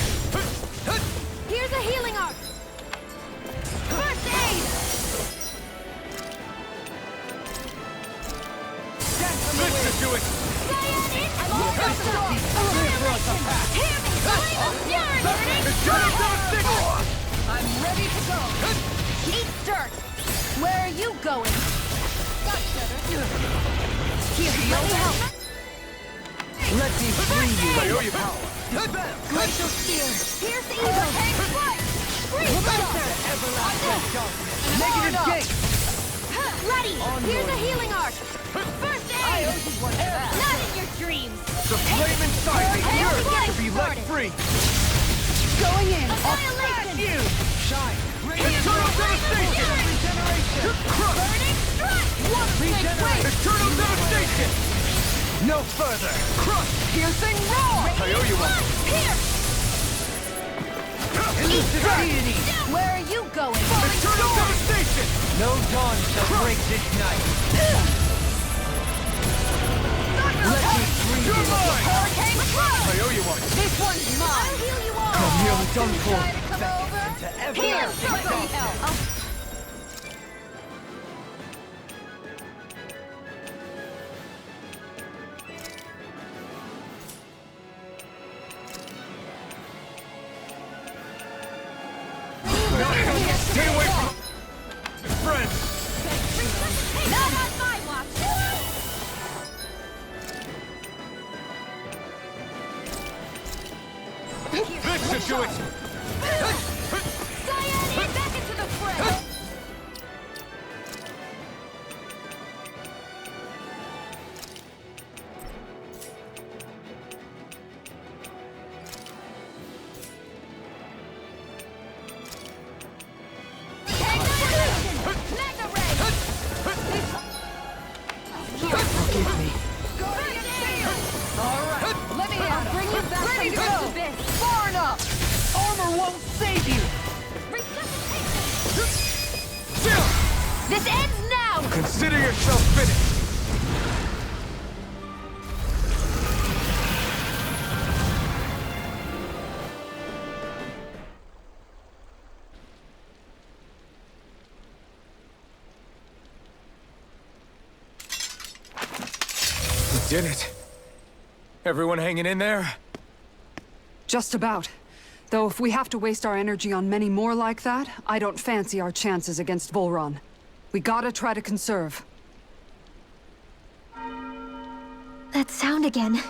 Here's a healing arm. First aid. This should do it! I'm almost done. Hear me, flame of fury. Eternal devastation! I'm ready to go. Eat dirt. Where are you going? Here, let me help. Let me free you! I owe you power! Glacial spear. Here's the evil. Freeze Everlasting darkness! Negative gate! Ready. Here's a healing arc. First aid. Not in your dreams. The flame inside me yearns to be let free! Going in. Annihilation. You! Shine! Eternal devastation! Regeneration! Burning strike. One big wave. Eternal devastation! No further! Crush! Piercing roar. I owe you one! Here. Elusive deity! Where are you going? Eternal devastation! No dawn shall break this night! Let me free You're you! mine! Hurricane Crush. I owe you one! This one's I'll mine. heal you all. I'm nearly done for! Try to come over. To Here, everlasting let me darkness! help. Stay away from... Friends! Not on my watch. This should do it! Cyanide back into the fray. Magna Ray. Forgive me. All right. Let me handle. Bring you back Ready from to the go. abyss. Far enough. Armor won't save you! Resuscitation. This ends now. Consider yourself finished! We did it! Everyone hanging in there? Just about. Though if we have to waste our energy on many more like that, I don't fancy our chances against Volron. We gotta try to conserve. That sound again.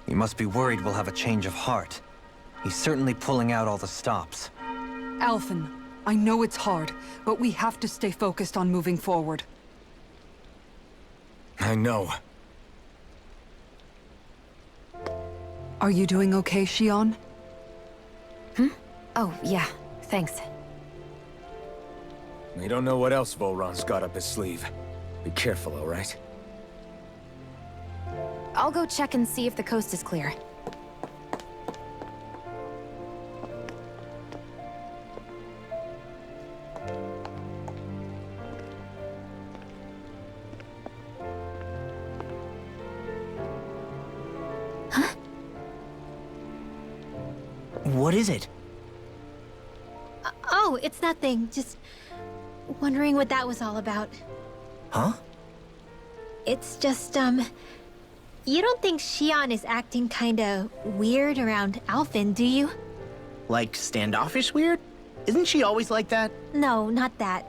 You must be worried we'll have a change of heart. He's certainly pulling out all the stops. Alphen, I know it's hard, but we have to stay focused on moving forward. I know. Are you doing okay, Shion? Oh, yeah. Thanks. We don't know what else Volron's got up his sleeve. Be careful, all right? I'll go check and see if the coast is clear. What is it? Oh, it's nothing. Just wondering what that was all about. Huh? It's just, you don't think Xion is acting kinda weird around Alphen, do you? Like standoffish weird? Isn't she always like that? No, not that.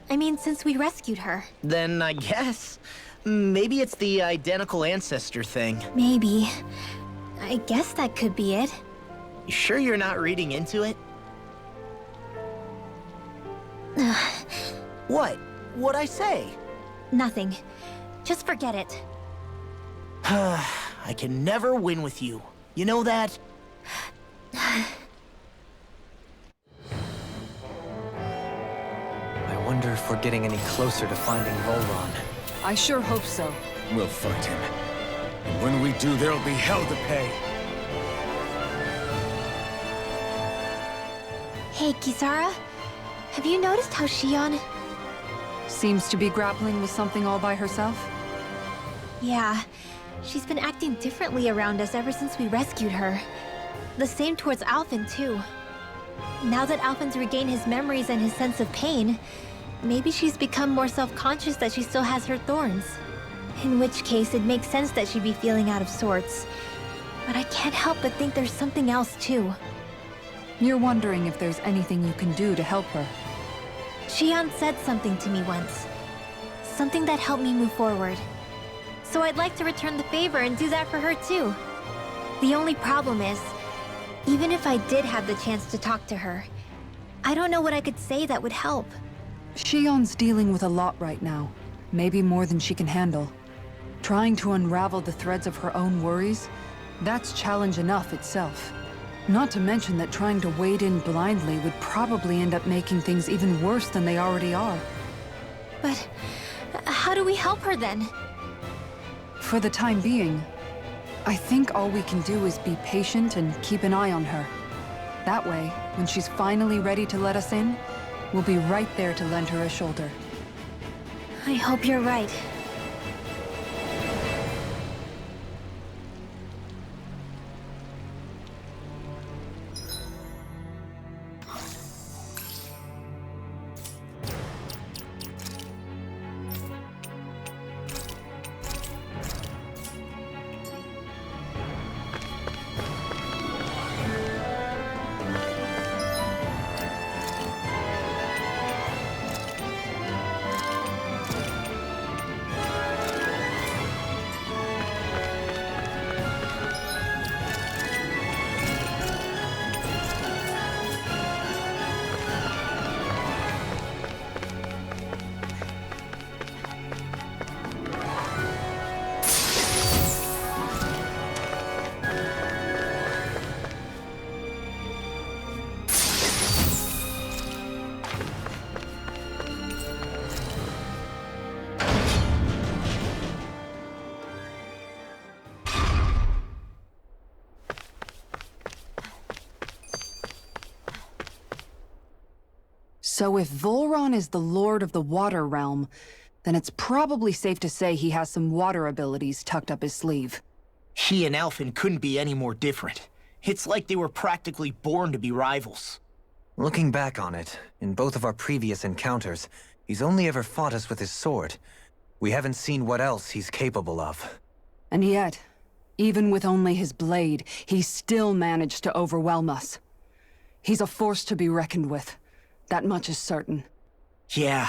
I mean, since we rescued her. Then I guess. Maybe it's the identical ancestor thing. Maybe. I guess that could be it. You sure you're not reading into it? What? What'd I say? Nothing. Just forget it. I can never win with you. You know that? I wonder if we're getting any closer to finding Volron. I sure hope so. We'll fight him. And when we do, there'll be hell to pay. Hey, Kisara. Have you noticed how Xion... Seems to be grappling with something all by herself? Yeah. She's been acting differently around us ever since we rescued her. The same towards Alphen, too. Now that Alphen's regained his memories and his sense of pain, maybe she's become more self-conscious that she still has her thorns. In which case, it makes sense that she'd be feeling out of sorts. But I can't help but think there's something else, too. You're wondering if there's anything you can do to help her. Xion said something to me once. Something that helped me move forward. So I'd like to return the favor and do that for her, too. The only problem is, even if I did have the chance to talk to her, I don't know what I could say that would help. Xion's dealing with a lot right now. Maybe more than she can handle. Trying to unravel the threads of her own worries, that's challenge enough itself. Not to mention that trying to wade in blindly would probably end up making things even worse than they already are. But how do we help her then? For the time being, I think all we can do is be patient and keep an eye on her. That way, when she's finally ready to let us in, we'll be right there to lend her a shoulder. I hope you're right. So if Volron is the Lord of the Water Realm, then it's probably safe to say he has some water abilities tucked up his sleeve. He and Alphen couldn't be any more different. It's like they were practically born to be rivals. Looking back on it, in both of our previous encounters, he's only ever fought us with his sword. We haven't seen what else he's capable of. And yet, even with only his blade, he still managed to overwhelm us. He's a force to be reckoned with. That much is certain. Yeah,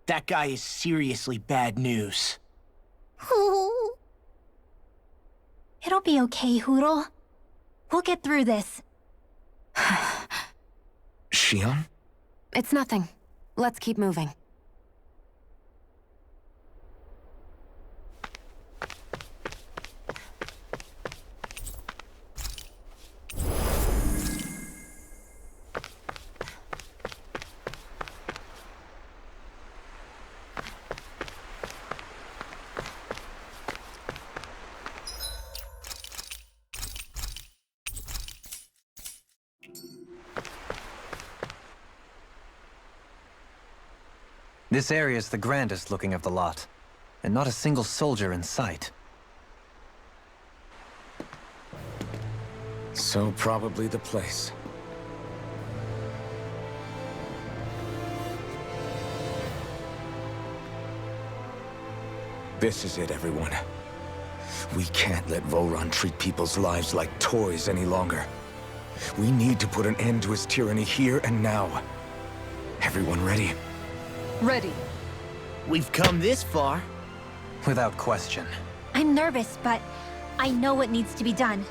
that guy is seriously bad news. It'll be okay, Hootle. We'll get through this. Xion? It's nothing. Let's keep moving. This area is the grandest looking of the lot, and not a single soldier in sight. So probably the place. This is it, everyone. We can't let Vholran treat people's lives like toys any longer. We need to put an end to his tyranny here and now. Everyone ready? Ready. We've come this far. Without question. I'm nervous, but I know what needs to be done.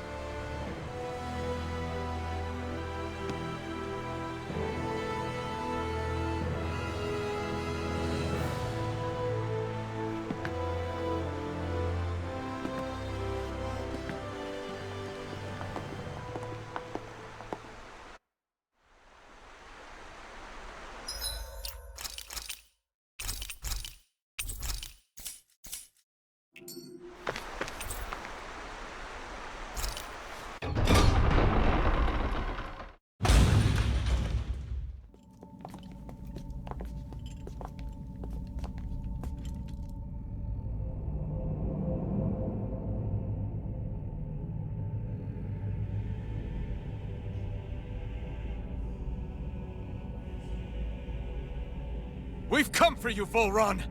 We've come for you, Vholran!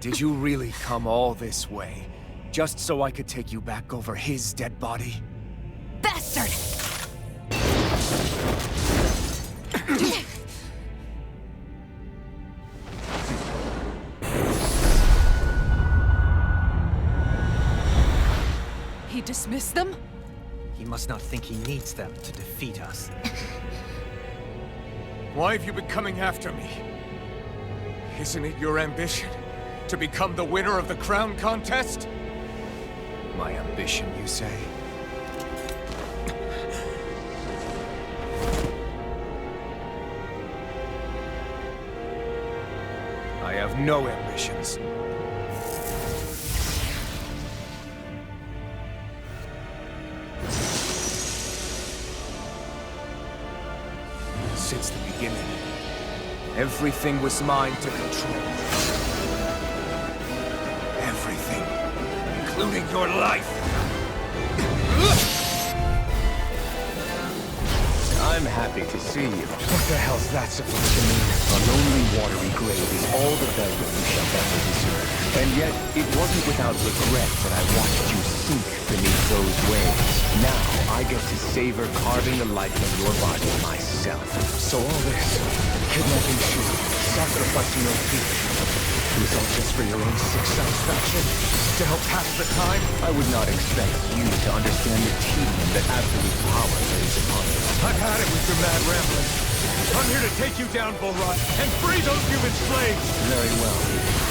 Did you really come all this way, just so I could take you back over his dead body? Bastard! He dismissed them? He must not think he needs them to defeat us. Why have you been coming after me? Isn't it your ambition to become the winner of the crown contest? My ambition, you say? I have no ambitions. Since the beginning, everything was mine to control. Everything, including your life. I'm happy to see you. What the hell's that supposed to mean? A lonely, watery grave is all the value you shall ever deserve. And yet, it wasn't without regret that I watched you sink beneath those waves. Now, I get to savor carving the life of your body myself. So all this, kidnapping you, sacrificing your future, was all just for your own sick satisfaction? To help pass the time? I would not expect you to understand the tedium that absolute power lays upon you. I've had it with your mad rambling. I'm here to take you down, Vholran, and free those human slaves! Very well.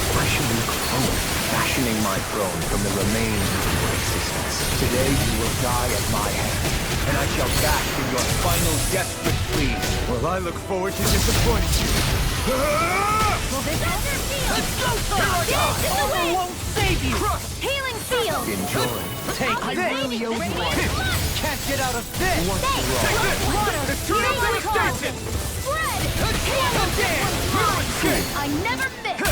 I shall be clone, fashioning my throne from the remains of your existence. Today you will die at my hand, and I shall bask in your final desperate pleas. Well, I look forward to disappointing you. Let's go, Dance in the wind! Won't save you! Healing field! Enjoy. Take I this! really owe you one. Can't get out of this! What's wrong? Water! It's too much Healing call! extension! Spread! Healing! I never fit! Too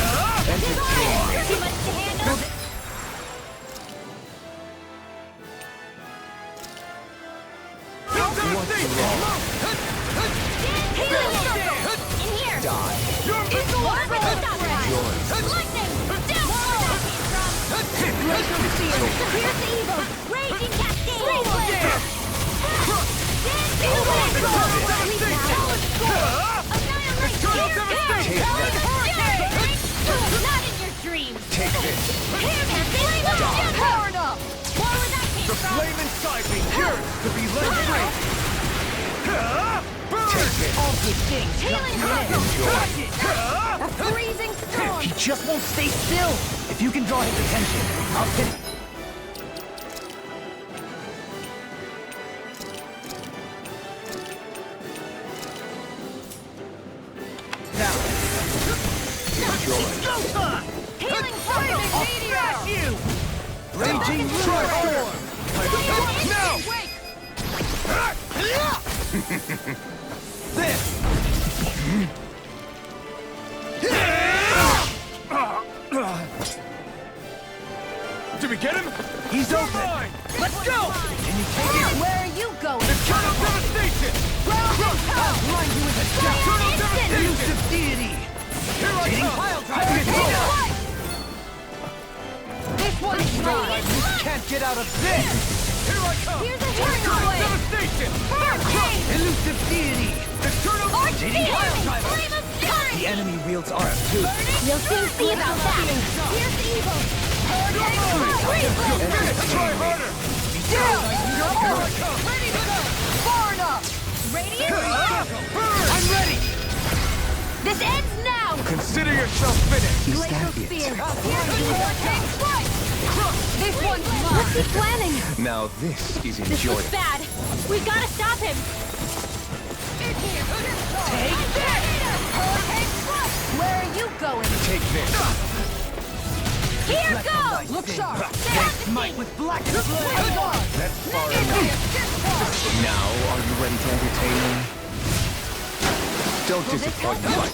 much to handle! Healing circle! In here! Die. It's the water! Lightning! Downfall! Here's the evil! Raging cascade! Annihilate! Not in your dreams! Take this. Powered up! More where that came The from! flame inside me yearns to be let free! All good things Healing circle! A freezing storm! He just won't stay still! If you can draw his attention, I'll pin... Now, Explosive! Healing circle! I'll smash you! Raging Storm! Now! This! Did we get him? He's open! Mine! Let's go! Can you take it? Where are you going? Eternal Devastation! I'll blind you with a Eternal Use Devastation! of deity! This one's mine! You can't get out of this! Here I come! Here's a turtle blade! Devastation! Hurricane! Elusive deity! Eternal Arch Flame of Fury! The enemy wields Arc too. We'll soon see about that. Here's evil! Try harder! Down! Ready to go! Far enough! Radiant! I'm ready! This ends now! Consider yourself finished! Is that Spear! it? Hurricane strike! This one's mine! What's he planning? Now this is This looks enjoyable. bad. We've got to stop him. Take this! Hurricane strike! Where are you going? Take this! Here goes! Look sharp! Smite with black blade! That's far enough. Now, are you ready to entertain me? Don't disappoint me.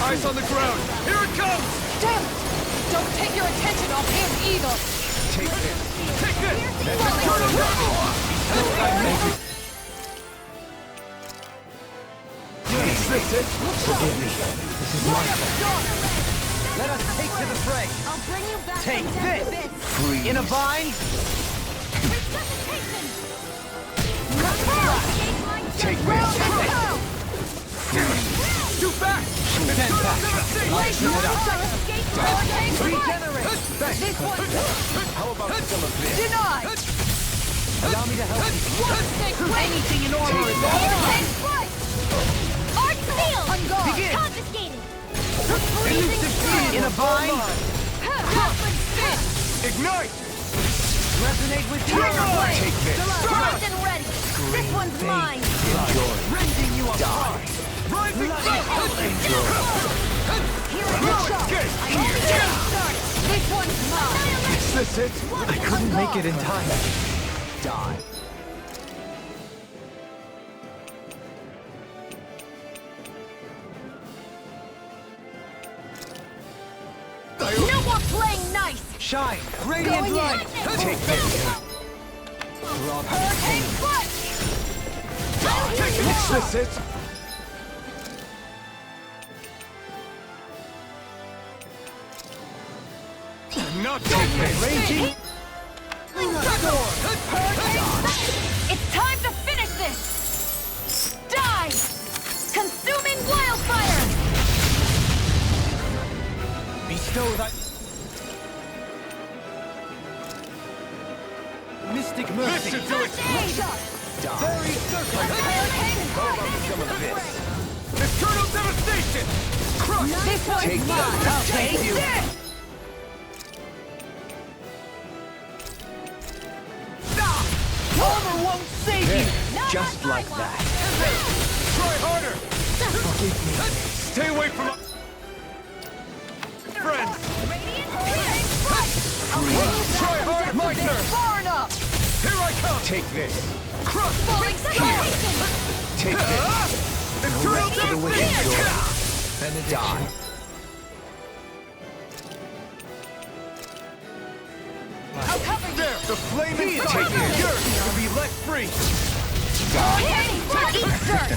Eyes on the ground! Here it comes! Damn it! Don't take your attention off him either! Take this! Take this! Turn around! Is this it? Forgive me. This is my fault. Let us take to the fray! I'll bring you back Take from this! death abyss. Freeze. In a vine? Resuscitation! Take Round this. and round! Too fast! Stand back! Lighten it up! Hurricane strike! Regenerate! This one's How about some of this? denied! Allow me to help you. One stick wait! Anything in order is Hurricane strike! Arch Seal! On guard! Begin. Confiscated! elusive speed in a vine! Goblin spin! Ignite! Resonate with you! Take this. Primed and ready! This one's mine! Rending you apart! Rising up! Here it is! Escape! I'm only getting started! This one's mine! Is this it? I couldn't make it in time. Die. No more playing nice! Shine! Radiant Going light! in! Take this. Hurricane strike! Is this it? Not take this! Raging! It's time to finish this! Die! Consuming wildfire! Bestow thy... Mystic mercy! This should do it! Very circular! How about some of this? Eternal devastation! Crush! This one's Take mine! I'll take you! This! Armor won't save you! Not Just my like one. that. Try harder! Stay away from... Friends! Radiant hurricane strike! I'll bring you back Try from hard, death Meister. abyss. Far enough! Here I come! Take this. Crush! Falling suffocation! Take this. Eternal The wicked devastation! and die. I'll cover you! There! The flaming Here. fire! Take it. Yours to be let free! Hurricane strike! Eat dirt!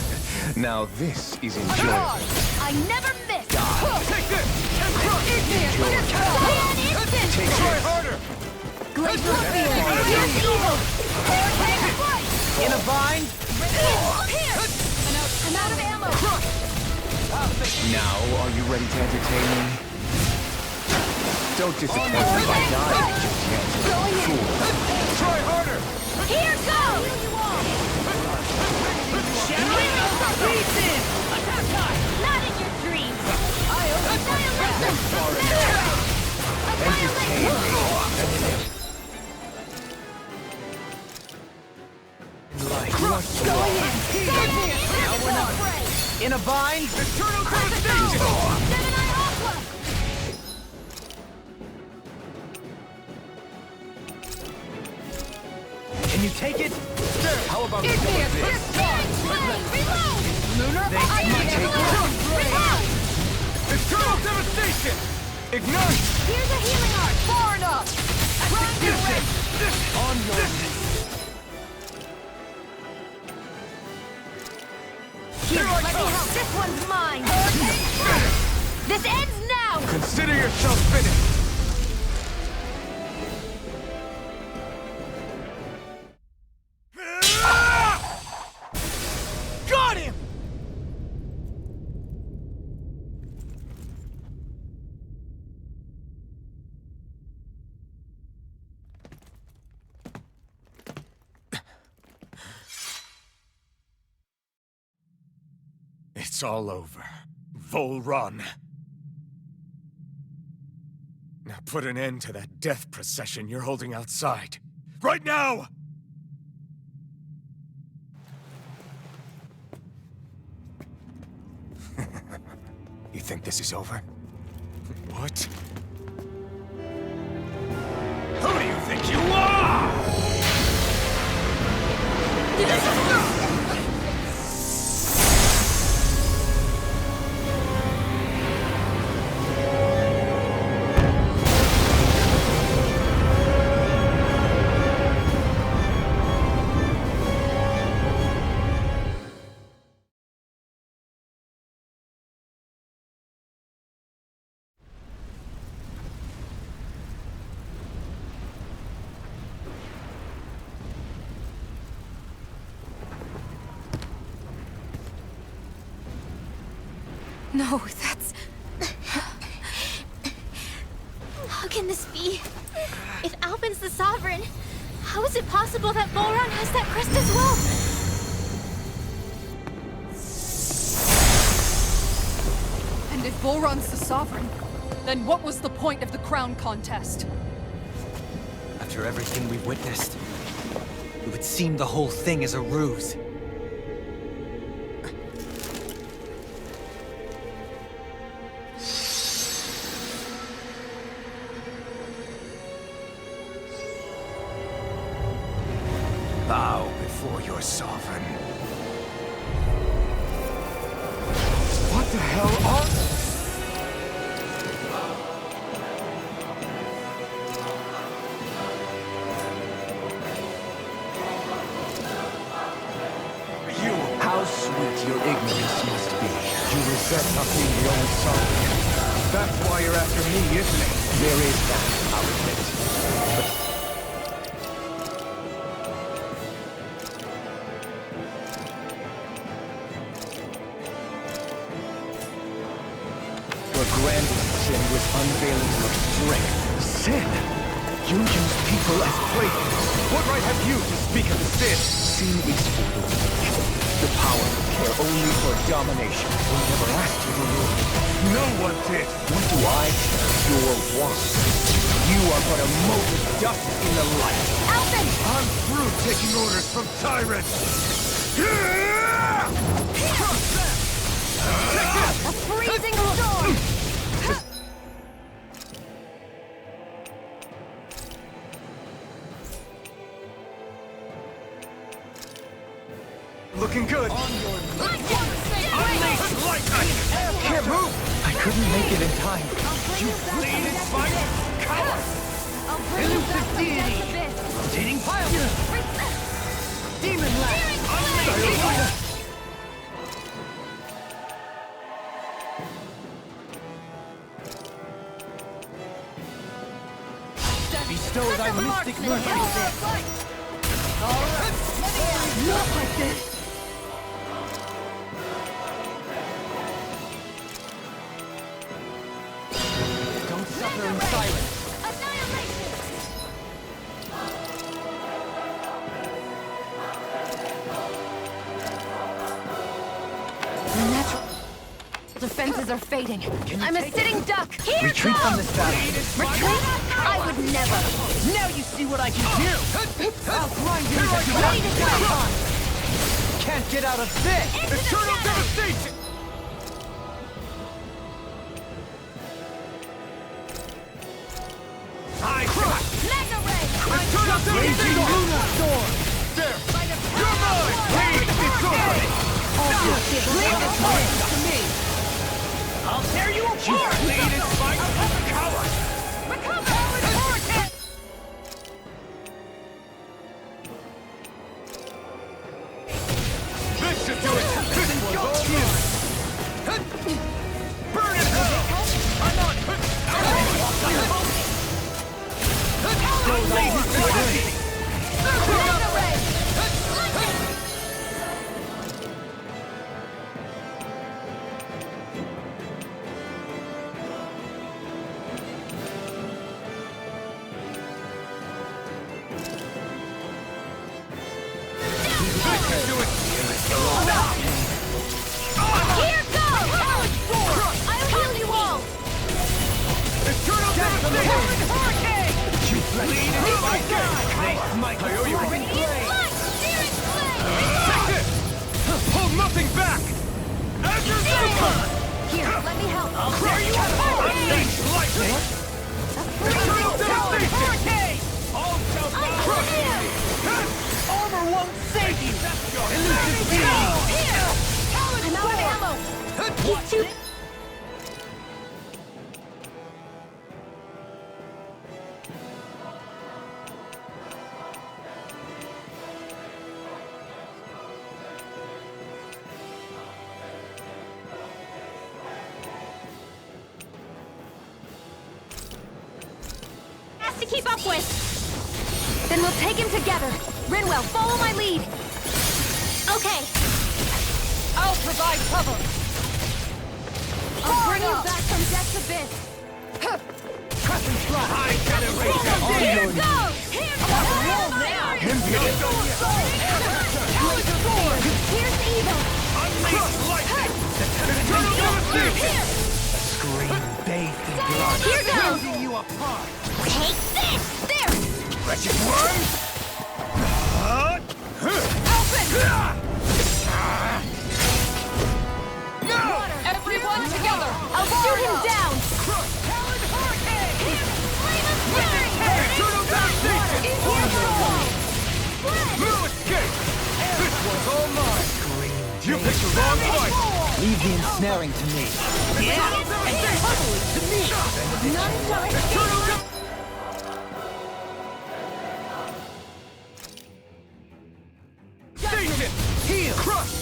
Now this is Guard! enjoyable. I never miss! Take this! And crush! Igneous! Instant! Try harder! Glacial spear! Here's evil! Hurricane strike! In a vine! Pierce! I'm out of ammo! Now, are you ready to entertain me? Don't disappoint me by dying just yet. Try harder! Here goes! Not in your dreams! Entertain me. In a vine! Eternal devastation! Gemini Aqua! Can you take it? There! How about Igneous! this? Flame! Reload! I can handle it! Eternal devastation! Ignite! Here's a healing art. Far enough! Grind your way! On your knees. Here, let me help! This one's mine! This ends now! Consider yourself finished! Got him! It's all over. Vol Run. Now put an end to that death procession you're holding outside. Right now! You think this is over? What? Who do you think you are? No, that's... How can this be? If Alpin's the Sovereign, how is it possible that Volron has that crest as well? And if Volron's the Sovereign, then what was the point of the crown contest? After everything we've witnessed, it would seem the whole thing is a ruse. Bow before your sovereign. What the hell are... You... How sweet your ignorance must be. You resent not being the only sovereign. That's why you're after me, isn't it? There is that, I'll admit. Your grandest sin was unveiling your strength. Sin? You use people as playthings. What right have you to speak of sin? Sin is for the weak. The power to care only for domination. We never asked you to rule. No one did. What do I care? Your wants. You are but a mote of dust in the light. Alpin! I'm through taking orders from tyrants! A freezing storm! Looking good. Unleash lightning! Can't move. I couldn't make it in time. You bleed in spite? Coward! Elusive deity! Rotating pile! Demon lash! Unleash! Bestow thy mystic mercy! Not like this! Don't suffer in silence! Natural defenses are fading. I'm a sitting duck. Here Retreat from this battle. Retreat? I would never. Now you see what I can do! I'll grind you Ready to go. Can't get out of this! Eternal devastation! I crush! Mega ray. Eternal devastation! Lunar storm! There! You're mine! Pain! Disorder! Leave this place to me! I'll tear you apart! You bleeding fight! Coward! Recover! Hurricane! This should do it! This one's all yours! Burn it hell! I'm on! Go late! Here goes! I'll heal you all! Eternal devastation! Hurricane! You bleed in my God! I owe you one. Light! Searing flame! Take this! Hold nothing back! Azure Super! Here, let me help. I'll tear you apart! Unleash lightning! Eternal devastation! Hurricane! All shall crush! Armor won't save you! Elusive being! Here! I'm out of ammo. He's too... has to keep up with. Then we'll take him together. Rinwell, follow my lead. Okay. I'll provide cover. I'll bring you back from death's abyss. High generation! Here goes! Here goes! Here's evil. Unleash lightning! Eternal devastation! Scream bathed in blood. Here goes! Tearing you apart! Take this! There! Wretched worm! Everyone together. I'll shoot him down. Talon Hurricane! Flame of fury! Eternal devastation! No escape! This one's all mine! You picked the wrong fight! Leave the ensnaring to me. None shall escape. Station! Heal! Crush!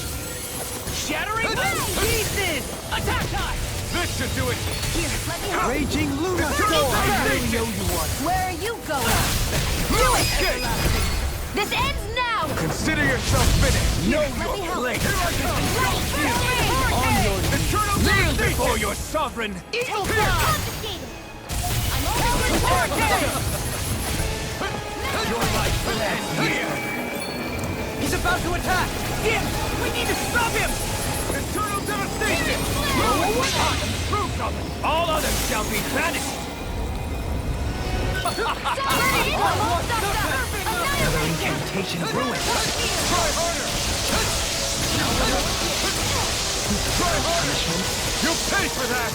Shattering pieces! Attack time! This should do it! Here, let me help. Raging Luna Storm! I really know you want. Where are you going? No escape! This ends now. Consider yourself finished! Know let me your help. place! On your eternal kneel before your sovereign! Evil confiscated! I'm over Your life will end here! He's about to attack! Yes! We need to stop him! Eternal devastation! Proof of it! All others shall be banished! Another incantation ruined. Try harder! Try harder! You'll pay for that!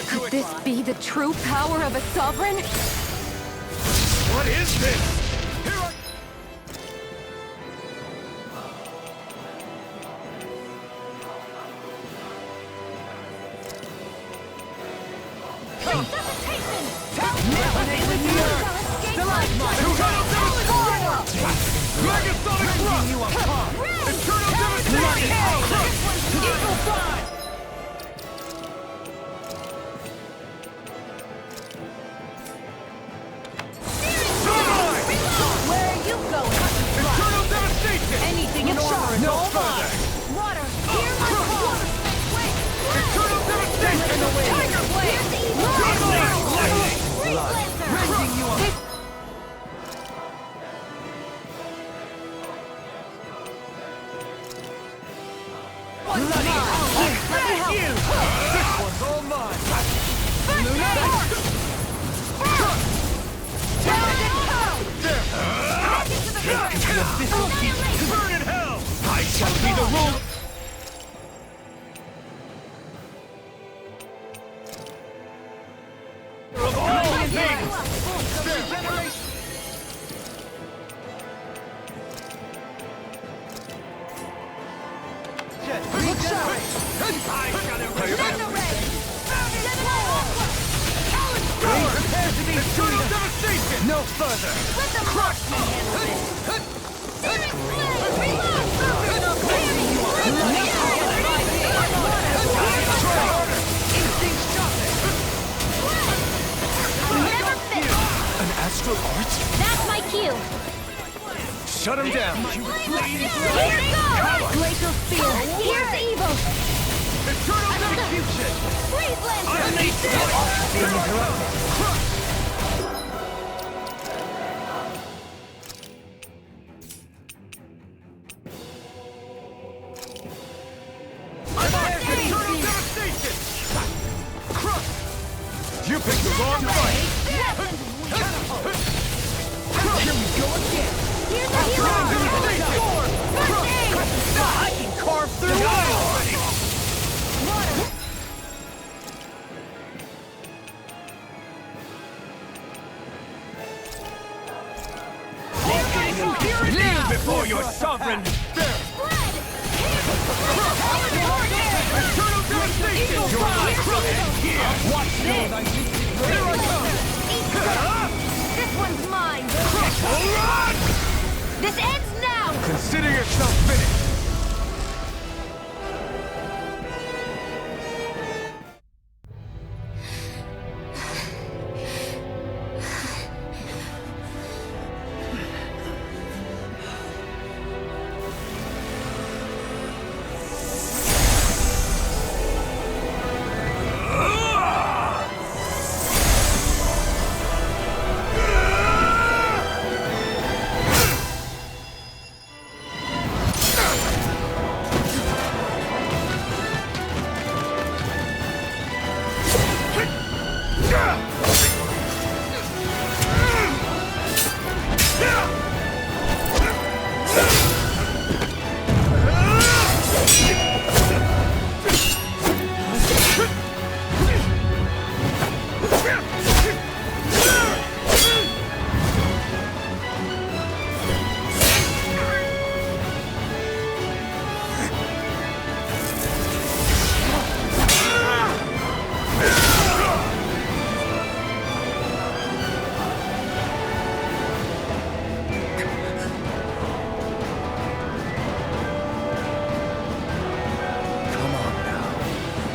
Could this be the true power of a sovereign? What is this? Here I... Megasonic Thrust! Eternal devastation! Eagle Fly! Where are you going? Eternal devastation! Anything in order is No all further! mine. Water, hear my call. Eternal devastation! Tiger Blade. Raging you up! This one's all mine! Burn in hell! I shall be the ruler! Of all bloodshed! Look out! I shall erase prepare to be eternal devastation! No further! Let the marksman handle this. Searing flame! Reload! Instinct sharpened! Never fit! An astral art? That's my cue! Shut him down! Here goes! Glacial spear. Here's evil! Eternal execution! Freeze Lancer! Unleash Being interrupted. Eternal devastation! You picked the wrong fight! Here we go again! Here's the hero! First aid! I can carve through already! Kneel before your sovereign! There! Spread! Eternal devastation! Watch your life! Here I come! This one's mine. Run! This ends now! Consider yourself finished!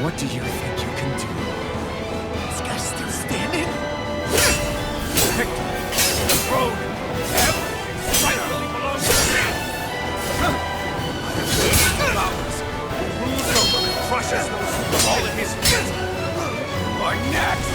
What do you think you can do? This guy's still standing? Victory! The throne! Everything rightfully belongs to me! Ours! Rules over and crushes those who fall at his feet! Are next!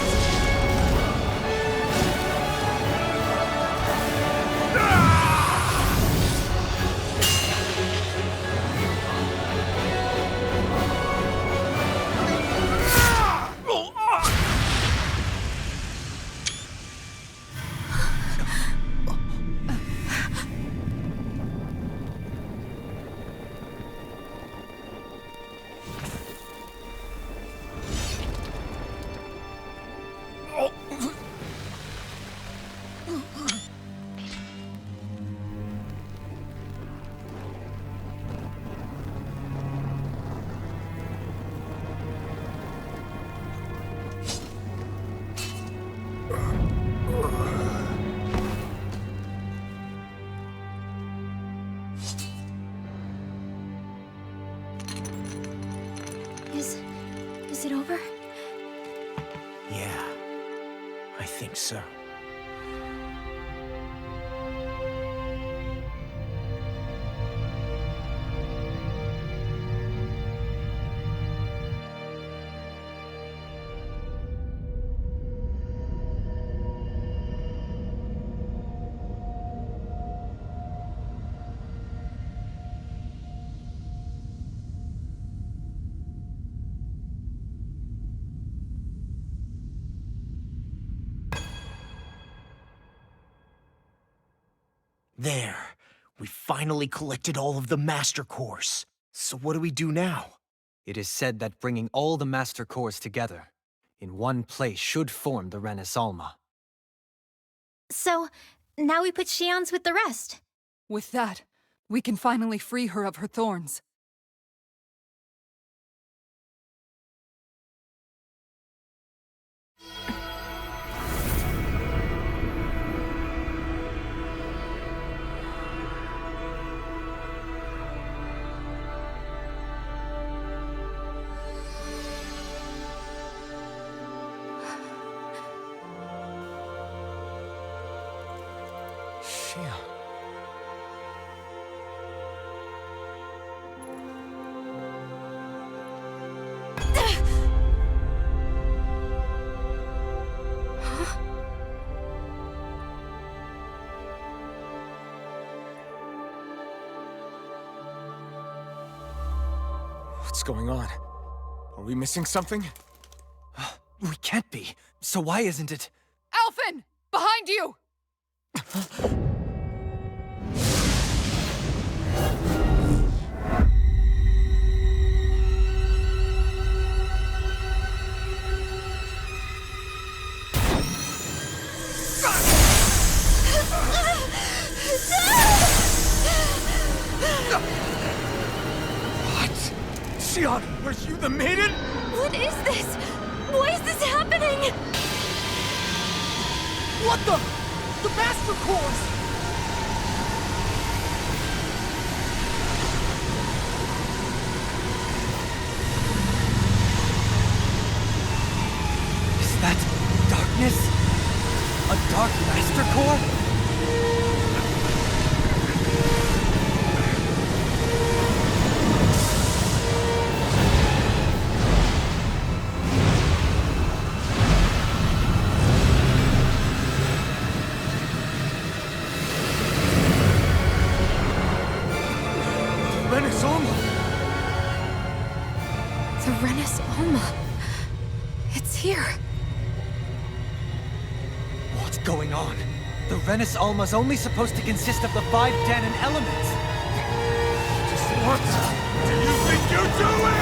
Is it over? Yeah, I think so. There. We finally collected all of the Master Cores. So what do we do now? It is said that bringing all the Master Cores together in one place should form the Renis Alma. So, now we put Shionne's with the rest. With that, we can finally free her of her thorns. What's going on? Are we missing something? We can't be. So why isn't it? Alphen! Behind you! Shionne, are you the maiden? What is this? Why is this happening? What the? The Master Course! Is that darkness? A Dark Master Core? The Renis Alma. It's here. What's going on? The Renis Alma's only supposed to consist of the 5 Dahnan elements. Just what do you think you're doing?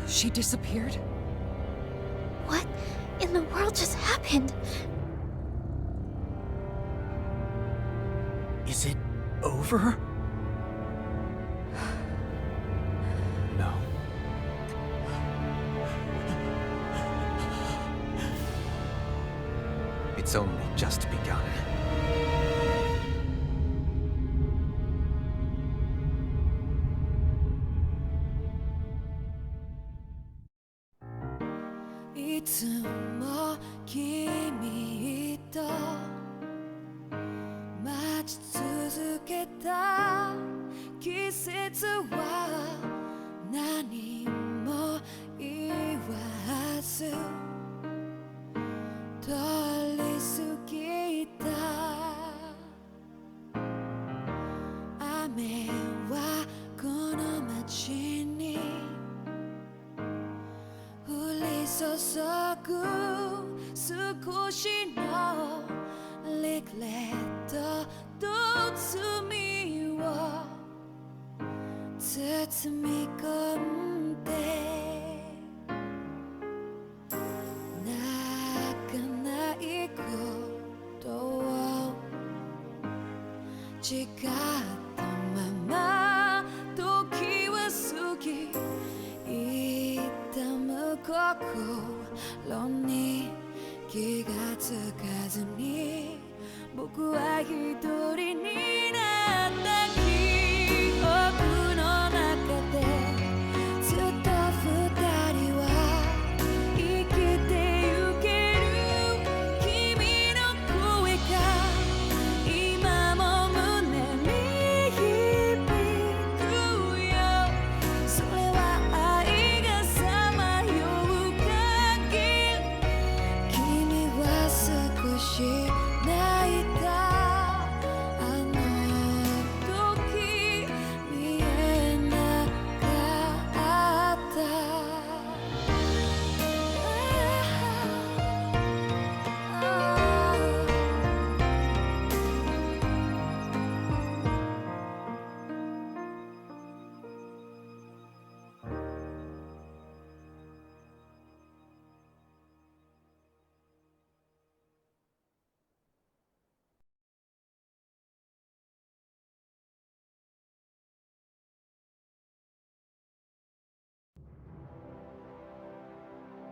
She disappeared? What in the world just happened? Is it over? No. It's only just begun.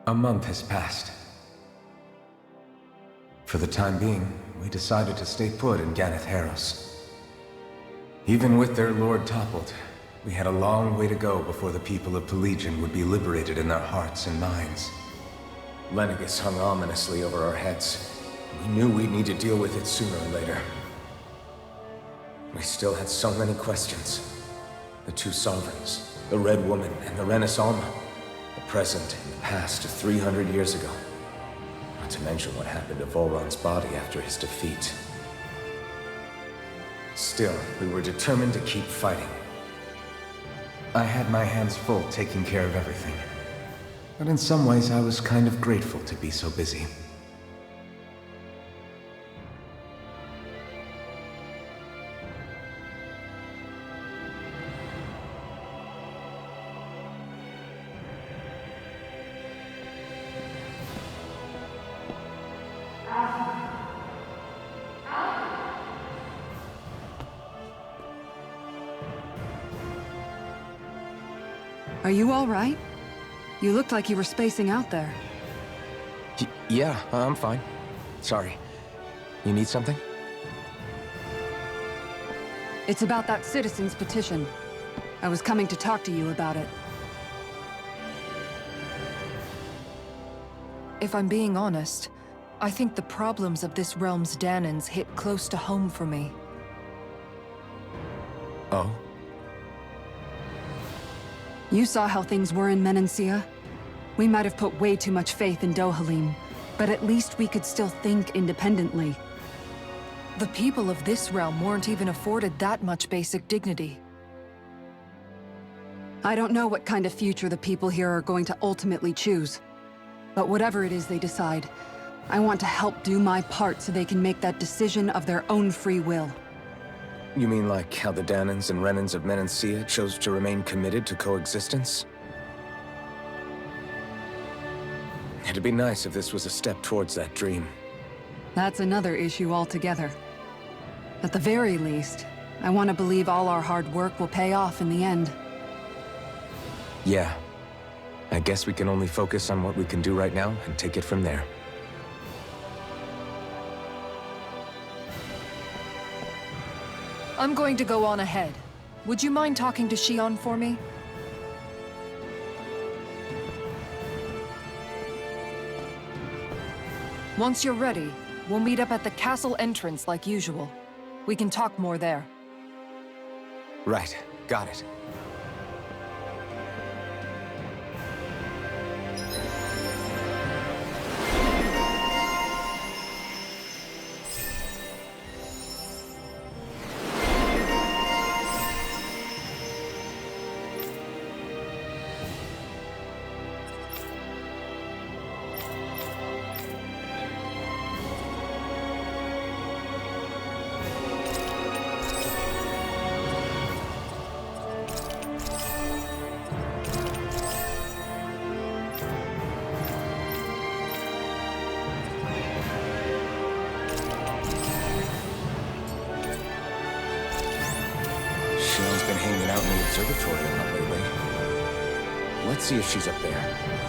A month has passed. For the time being, we decided to stay put in Ganath Haros. Even with their lord toppled, we had a long way to go before the people of Pelegion would be liberated in their hearts and minds. Lenegus hung ominously over our heads. We knew we'd need to deal with it sooner or later. We still had so many questions. The two sovereigns, the Red Woman and the Renaissance, the present and the past of 300 years ago. Not to mention what happened to Volron's body after his defeat. Still, we were determined to keep fighting. I had my hands full taking care of everything. But in some ways, I was kind of grateful to be so busy. Are you all right? You looked like you were spacing out there. Yeah, I'm fine. Sorry. You need something? It's about that citizen's petition. I was coming to talk to you about it. If I'm being honest, I think the problems of this realm's Dahnans hit close to home for me. Oh? You saw how things were in Menancia. We might have put way too much faith in Dohalim, but at least we could still think independently. The people of this realm weren't even afforded that much basic dignity. I don't know what kind of future the people here are going to ultimately choose. But whatever it is they decide, I want to help do my part so they can make that decision of their own free will. You mean like how the Dahnans and Renans of Menancia chose to remain committed to coexistence? It'd be nice if this was a step towards that dream. That's another issue altogether. At the very least, I want to believe all our hard work will pay off in the end. Yeah. I guess we can only focus on what we can do right now and take it from there. I'm going to go on ahead. Would you mind talking to Xion for me? Once you're ready, we'll meet up at the castle entrance like usual. We can talk more there. Right. Got it. Shion's been hanging out in the observatory a lot lately. Let's see if she's up there.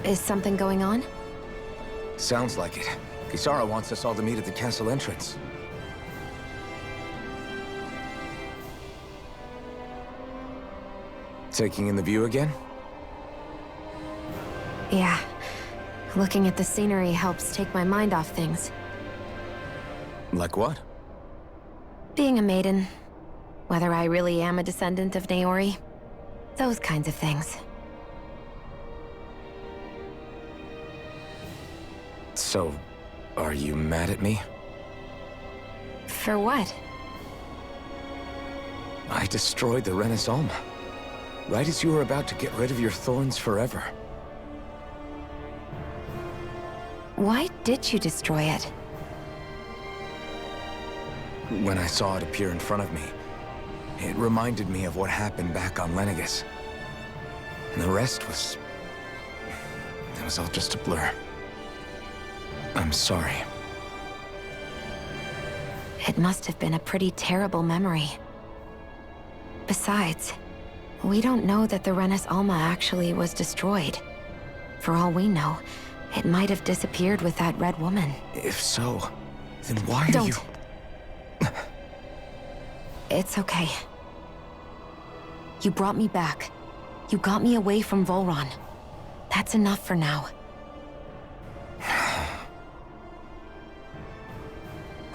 Is something going on? Sounds like it. Kisara wants us all to meet at the castle entrance. Taking in the view again? Yeah. Looking at the scenery helps take my mind off things. Like what? Being a maiden. Whether I really am a descendant of Naori. Those kinds of things. So, are you mad at me? For what? I destroyed the Renis Alma. Right as you were about to get rid of your thorns forever. Why did you destroy it? When I saw it appear in front of me, it reminded me of what happened back on Lenegus. And the rest was... it was all just a blur. I'm sorry. It must have been a pretty terrible memory. Besides, we don't know that the Renis Alma actually was destroyed. For all we know, it might have disappeared with that red woman. If so, then why are you... Don't. It's okay. You brought me back. You got me away from Volron. That's enough for now.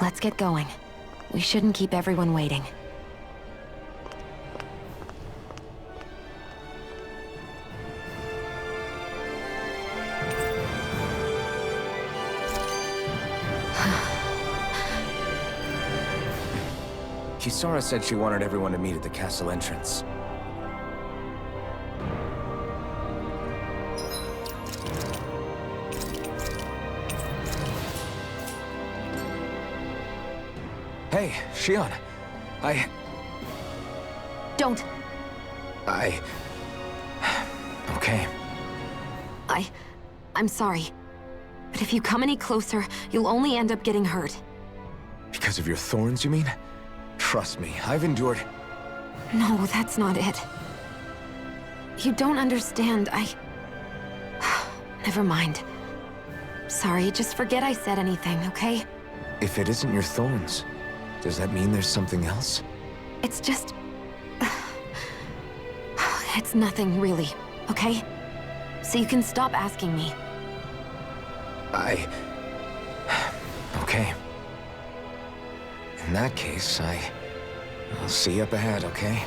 Let's get going. We shouldn't keep everyone waiting. Kisara said she wanted everyone to meet at the castle entrance. Hey, Shion. Don't. Okay. I'm sorry. But if you come any closer, you'll only end up getting hurt. Because of your thorns, you mean? Trust me, I've endured... No, that's not it. You don't understand, Never mind. Sorry, just forget I said anything, okay? If it isn't your thorns, does that mean there's something else? It's just... It's nothing, really, okay? So you can stop asking me. Okay. In that case, I'll see you up ahead, okay?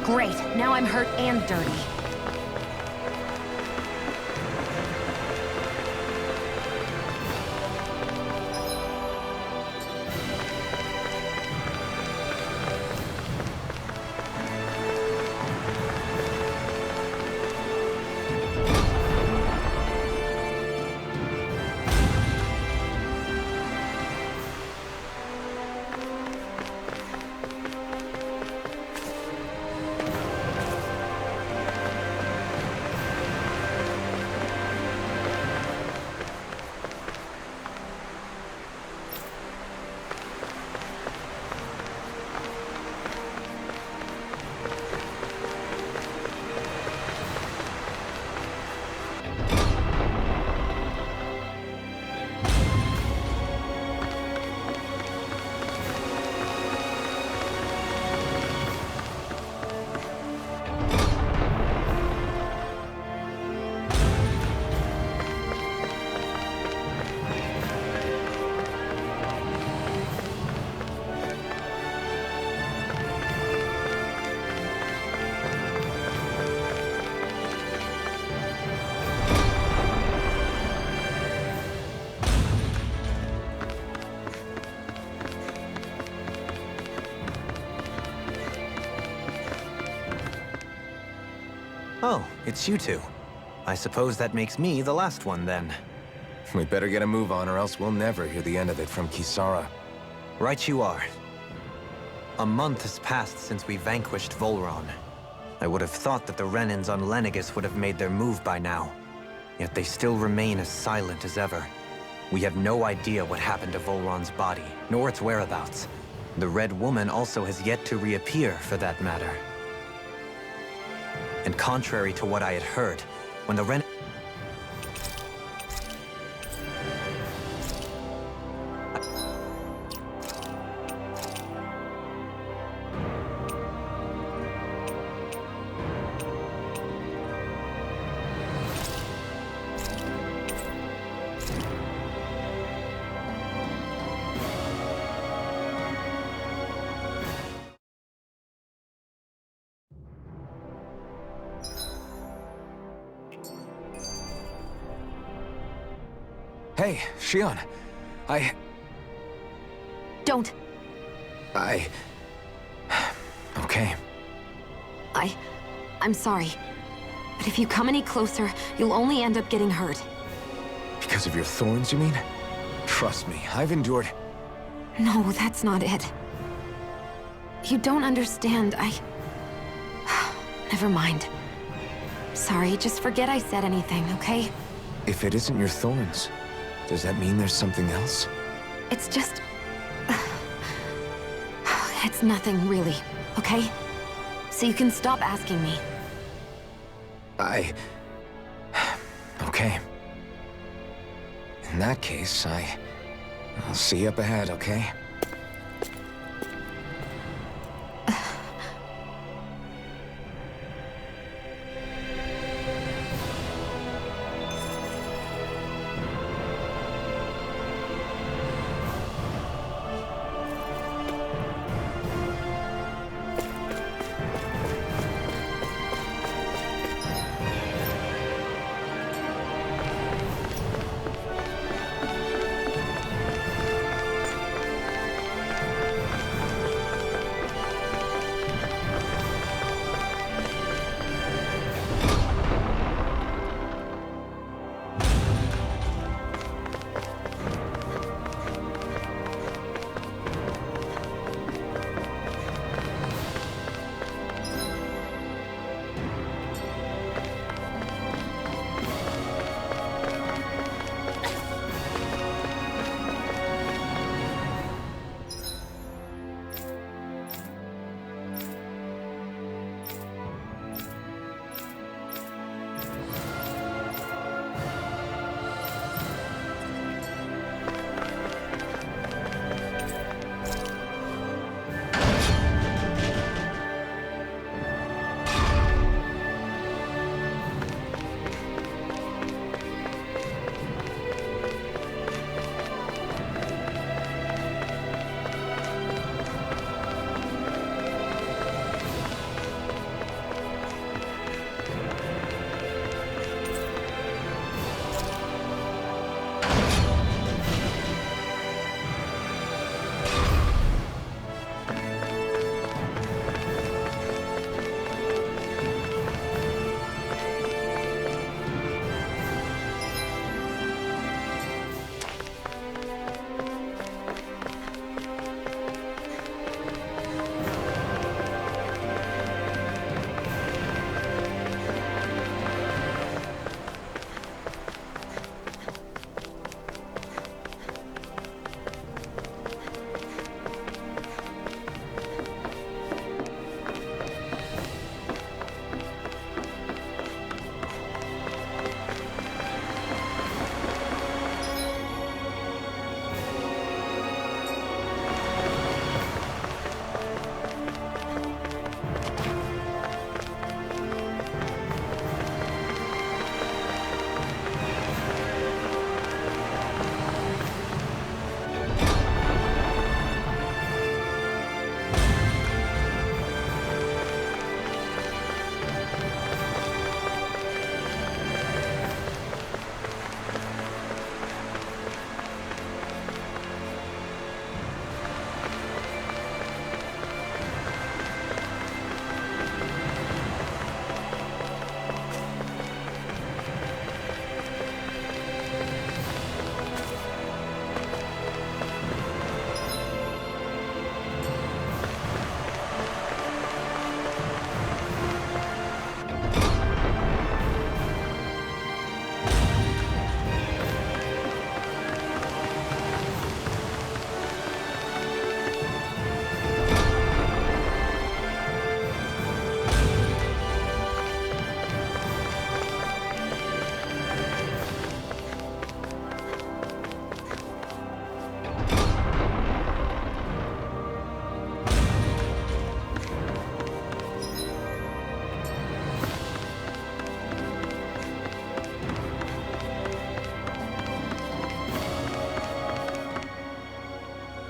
Great, now I'm hurt and dirty. Oh, it's you two. I suppose that makes me the last one, then. We better get a move on, or else we'll never hear the end of it from Kisara. Right you are. A month has passed since we vanquished Volron. I would have thought that the Renans on Lenegis would have made their move by now. Yet they still remain as silent as ever. We have no idea what happened to Volron's body, nor its whereabouts. The Red Woman also has yet to reappear, for that matter. And contrary to what I had heard, when the Ren... Hey, Shion. Don't. Okay. I'm sorry. But if you come any closer, you'll only end up getting hurt. Because of your thorns, you mean? Trust me, I've endured... No, that's not it. You don't understand, Never mind. Sorry, just forget I said anything, okay? If it isn't your thorns, does that mean there's something else? It's just... It's nothing, really, okay? So you can stop asking me. Okay. In that case, I'll see you up ahead, okay?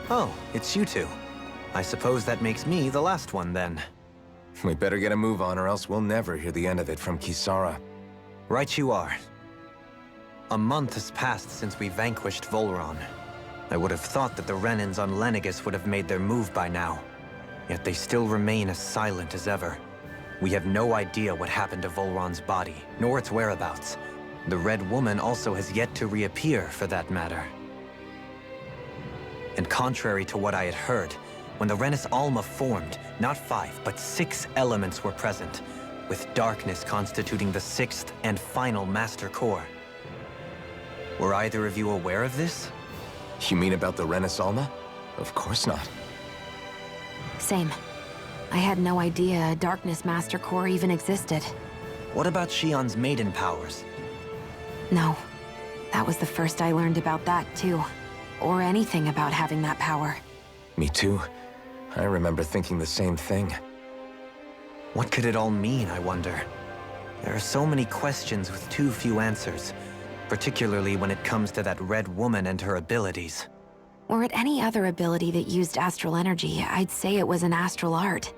Oh, it's you two. I suppose that makes me the last one then. We better get a move on or else we'll never hear the end of it from Kisara. Right you are. A month has passed since we vanquished Volron. I would have thought that the Renins on Lenegis would have made their move by now. Yet they still remain as silent as ever. We have no idea what happened to Volron's body, nor its whereabouts. The Red Woman also has yet to reappear, for that matter. And contrary to what I had heard, when the Renis Alma formed, not 5, but 6 elements were present, with darkness constituting the 6th and final Master Core. Were either of you aware of this? You mean about the Renis Alma? Of course not. Same. I had no idea a Darkness Master Core even existed. What about Shionne's maiden powers? No. That was the first I learned about that, too. Or anything about having that power. Me too. I remember thinking the same thing. What could it all mean, I wonder? There are so many questions with too few answers, particularly when it comes to that Red Woman and her abilities. Were it any other ability that used astral energy, I'd say it was an astral art.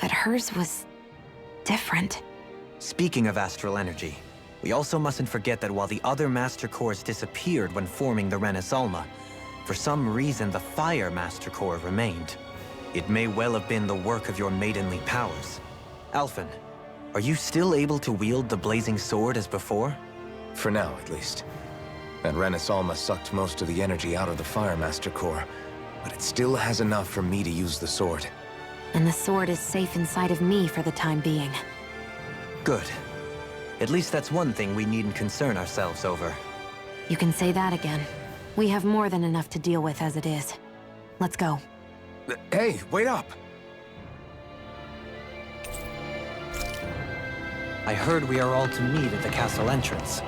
But hers was different. Speaking of astral energy, we also mustn't forget that while the other Master Cores disappeared when forming the Renis Alma, for some reason the Fire Master Core remained. It may well have been the work of your maidenly powers. Alphen, are you still able to wield the blazing sword as before? For now, at least. That Renis Alma sucked most of the energy out of the Fire Master Core, but it still has enough for me to use the sword. And the sword is safe inside of me for the time being. Good. At least that's one thing we needn't concern ourselves over. You can say that again. We have more than enough to deal with as it is. Let's go. Hey, wait up! I heard we are all to meet at the castle entrance.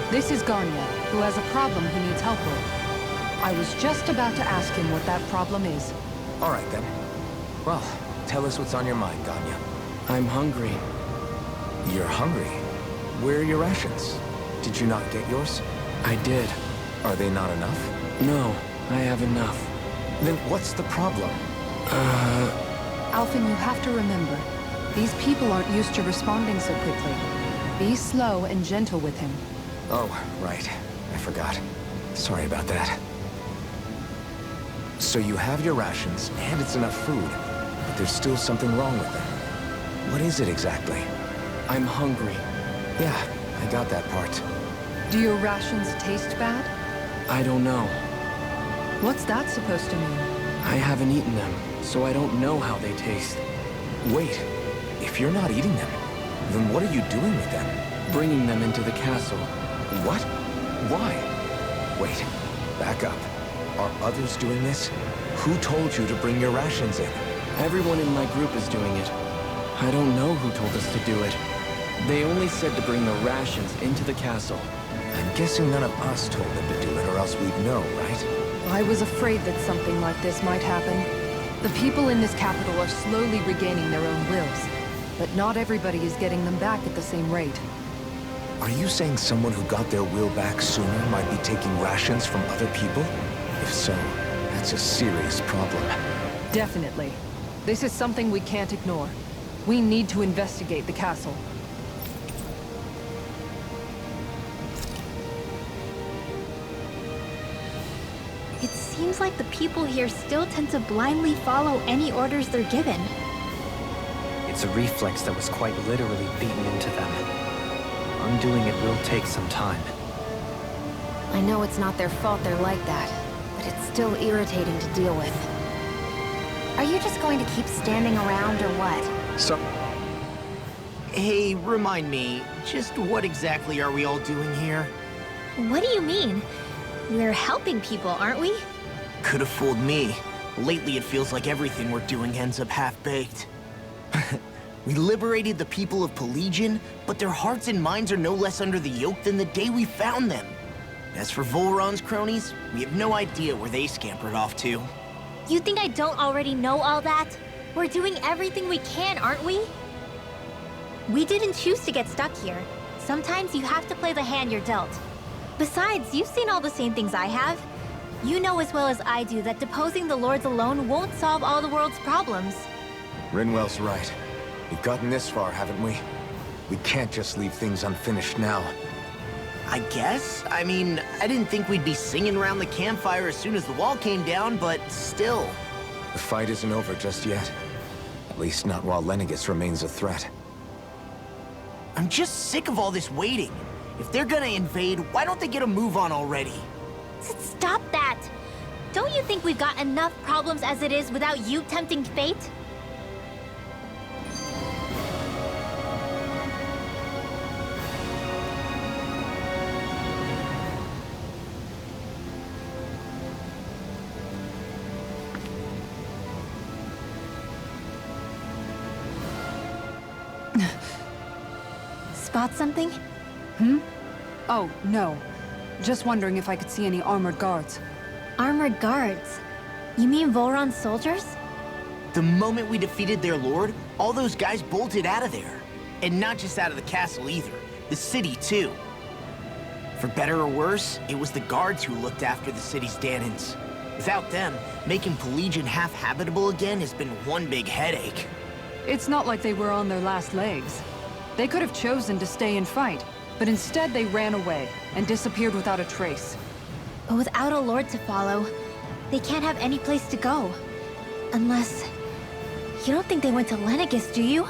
This is Ganya, who has a problem he needs help with. I was just about to ask him what that problem is. All right, then. Well, tell us what's on your mind, Ganya. I'm hungry. You're hungry? Where are your rations? Did you not get yours? I did. Are they not enough? No, I have enough. Then what's the problem? Alphen, you have to remember, these people aren't used to responding so quickly. Be slow and gentle with him. Oh, right. I forgot. Sorry about that. So you have your rations, and it's enough food, but there's still something wrong with them. What is it exactly? I'm hungry. Yeah, I got that part. Do your rations taste bad? I don't know. What's that supposed to mean? I haven't eaten them, so I don't know how they taste. Wait, if you're not eating them, then what are you doing with them? Bringing them into the castle. What? Why? Wait, back up. Are others doing this? Who told you to bring your rations in? Everyone in my group is doing it. I don't know who told us to do it. They only said to bring the rations into the castle. I'm guessing none of us told them to do it, or else we'd know, right? I was afraid that something like this might happen. The people in this capital are slowly regaining their own wills, but not everybody is getting them back at the same rate. Are you saying someone who got their will back sooner might be taking rations from other people? If so, that's a serious problem. Definitely. This is something we can't ignore. We need to investigate the castle. It seems like the people here still tend to blindly follow any orders they're given. It's a reflex that was quite literally beaten into them. Undoing it will take some time. I know it's not their fault they're like that, but it's still irritating to deal with. Are you just going to keep standing around or what? So... Hey, remind me, just what exactly are we all doing here? What do you mean? We're helping people, aren't we? Could have fooled me. Lately, it feels like everything we're doing ends up half-baked. We liberated the people of Pelegion, but their hearts and minds are no less under the yoke than the day we found them. As for Volron's cronies, we have no idea where they scampered off to. You think I don't already know all that? We're doing everything we can, aren't we? We didn't choose to get stuck here. Sometimes you have to play the hand you're dealt. Besides, you've seen all the same things I have. You know as well as I do that deposing the lords alone won't solve all the world's problems. Rinwell's right. We've gotten this far, haven't we? We can't just leave things unfinished now. I guess? I mean, I didn't think we'd be singing around the campfire as soon as the wall came down, but still. The fight isn't over just yet. At least not while Lenegis remains a threat. I'm just sick of all this waiting. If they're gonna invade, why don't they get a move on already? Stop that! Don't you think we've got enough problems as it is without you tempting fate? Spot something? Oh, no. Just wondering if I could see any armored guards. Armored guards? You mean Volron's soldiers? The moment we defeated their lord, all those guys bolted out of there. And not just out of the castle either, the city too. For better or worse, it was the guards who looked after the city's Dahnans. Without them, making Pelegion half-habitable again has been one big headache. It's not like they were on their last legs. They could have chosen to stay and fight, but instead they ran away and disappeared without a trace. But without a lord to follow, they can't have any place to go. Unless... You don't think they went to Lenegis, do you?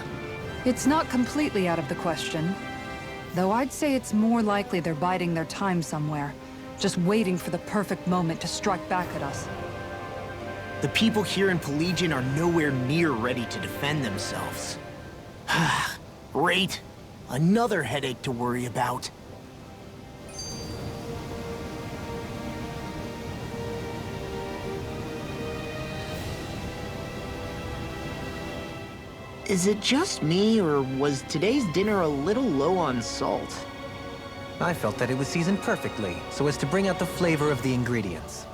It's not completely out of the question. Though I'd say it's more likely they're biding their time somewhere, just waiting for the perfect moment to strike back at us. The people here in Pelegion are nowhere near ready to defend themselves. Great. Another headache to worry about. Is it just me, or was today's dinner a little low on salt? I felt that it was seasoned perfectly, so as to bring out the flavor of the ingredients.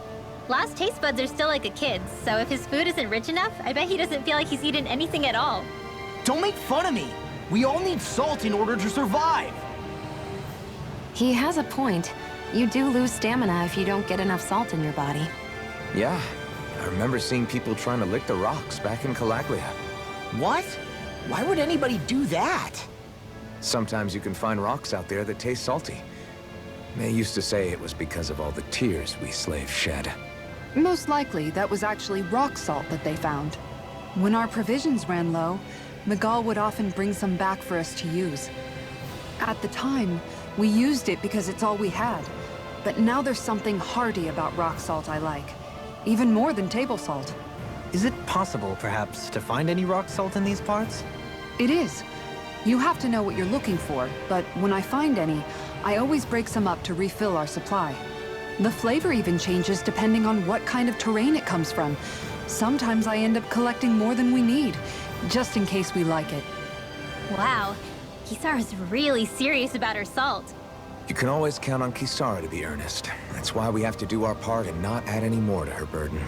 Last taste buds are still like a kid's, so if his food isn't rich enough, I bet he doesn't feel like he's eaten anything at all. Don't make fun of me! We all need salt in order to survive! He has a point. You do lose stamina if you don't get enough salt in your body. Yeah, I remember seeing people trying to lick the rocks back in Calaglia. What? Why would anybody do that? Sometimes you can find rocks out there that taste salty. They used to say it was because of all the tears we slaves shed. Most likely, that was actually rock salt that they found. When our provisions ran low, Miguel would often bring some back for us to use. At the time, we used it because it's all we had. But now there's something hearty about rock salt I like. Even more than table salt. Is it possible, perhaps, to find any rock salt in these parts? It is. You have to know what you're looking for, but when I find any, I always break some up to refill our supply. The flavor even changes depending on what kind of terrain it comes from. Sometimes I end up collecting more than we need, just in case we like it. Wow, Kisara's really serious about her salt. You can always count on Kisara to be earnest. That's why we have to do our part and not add any more to her burden.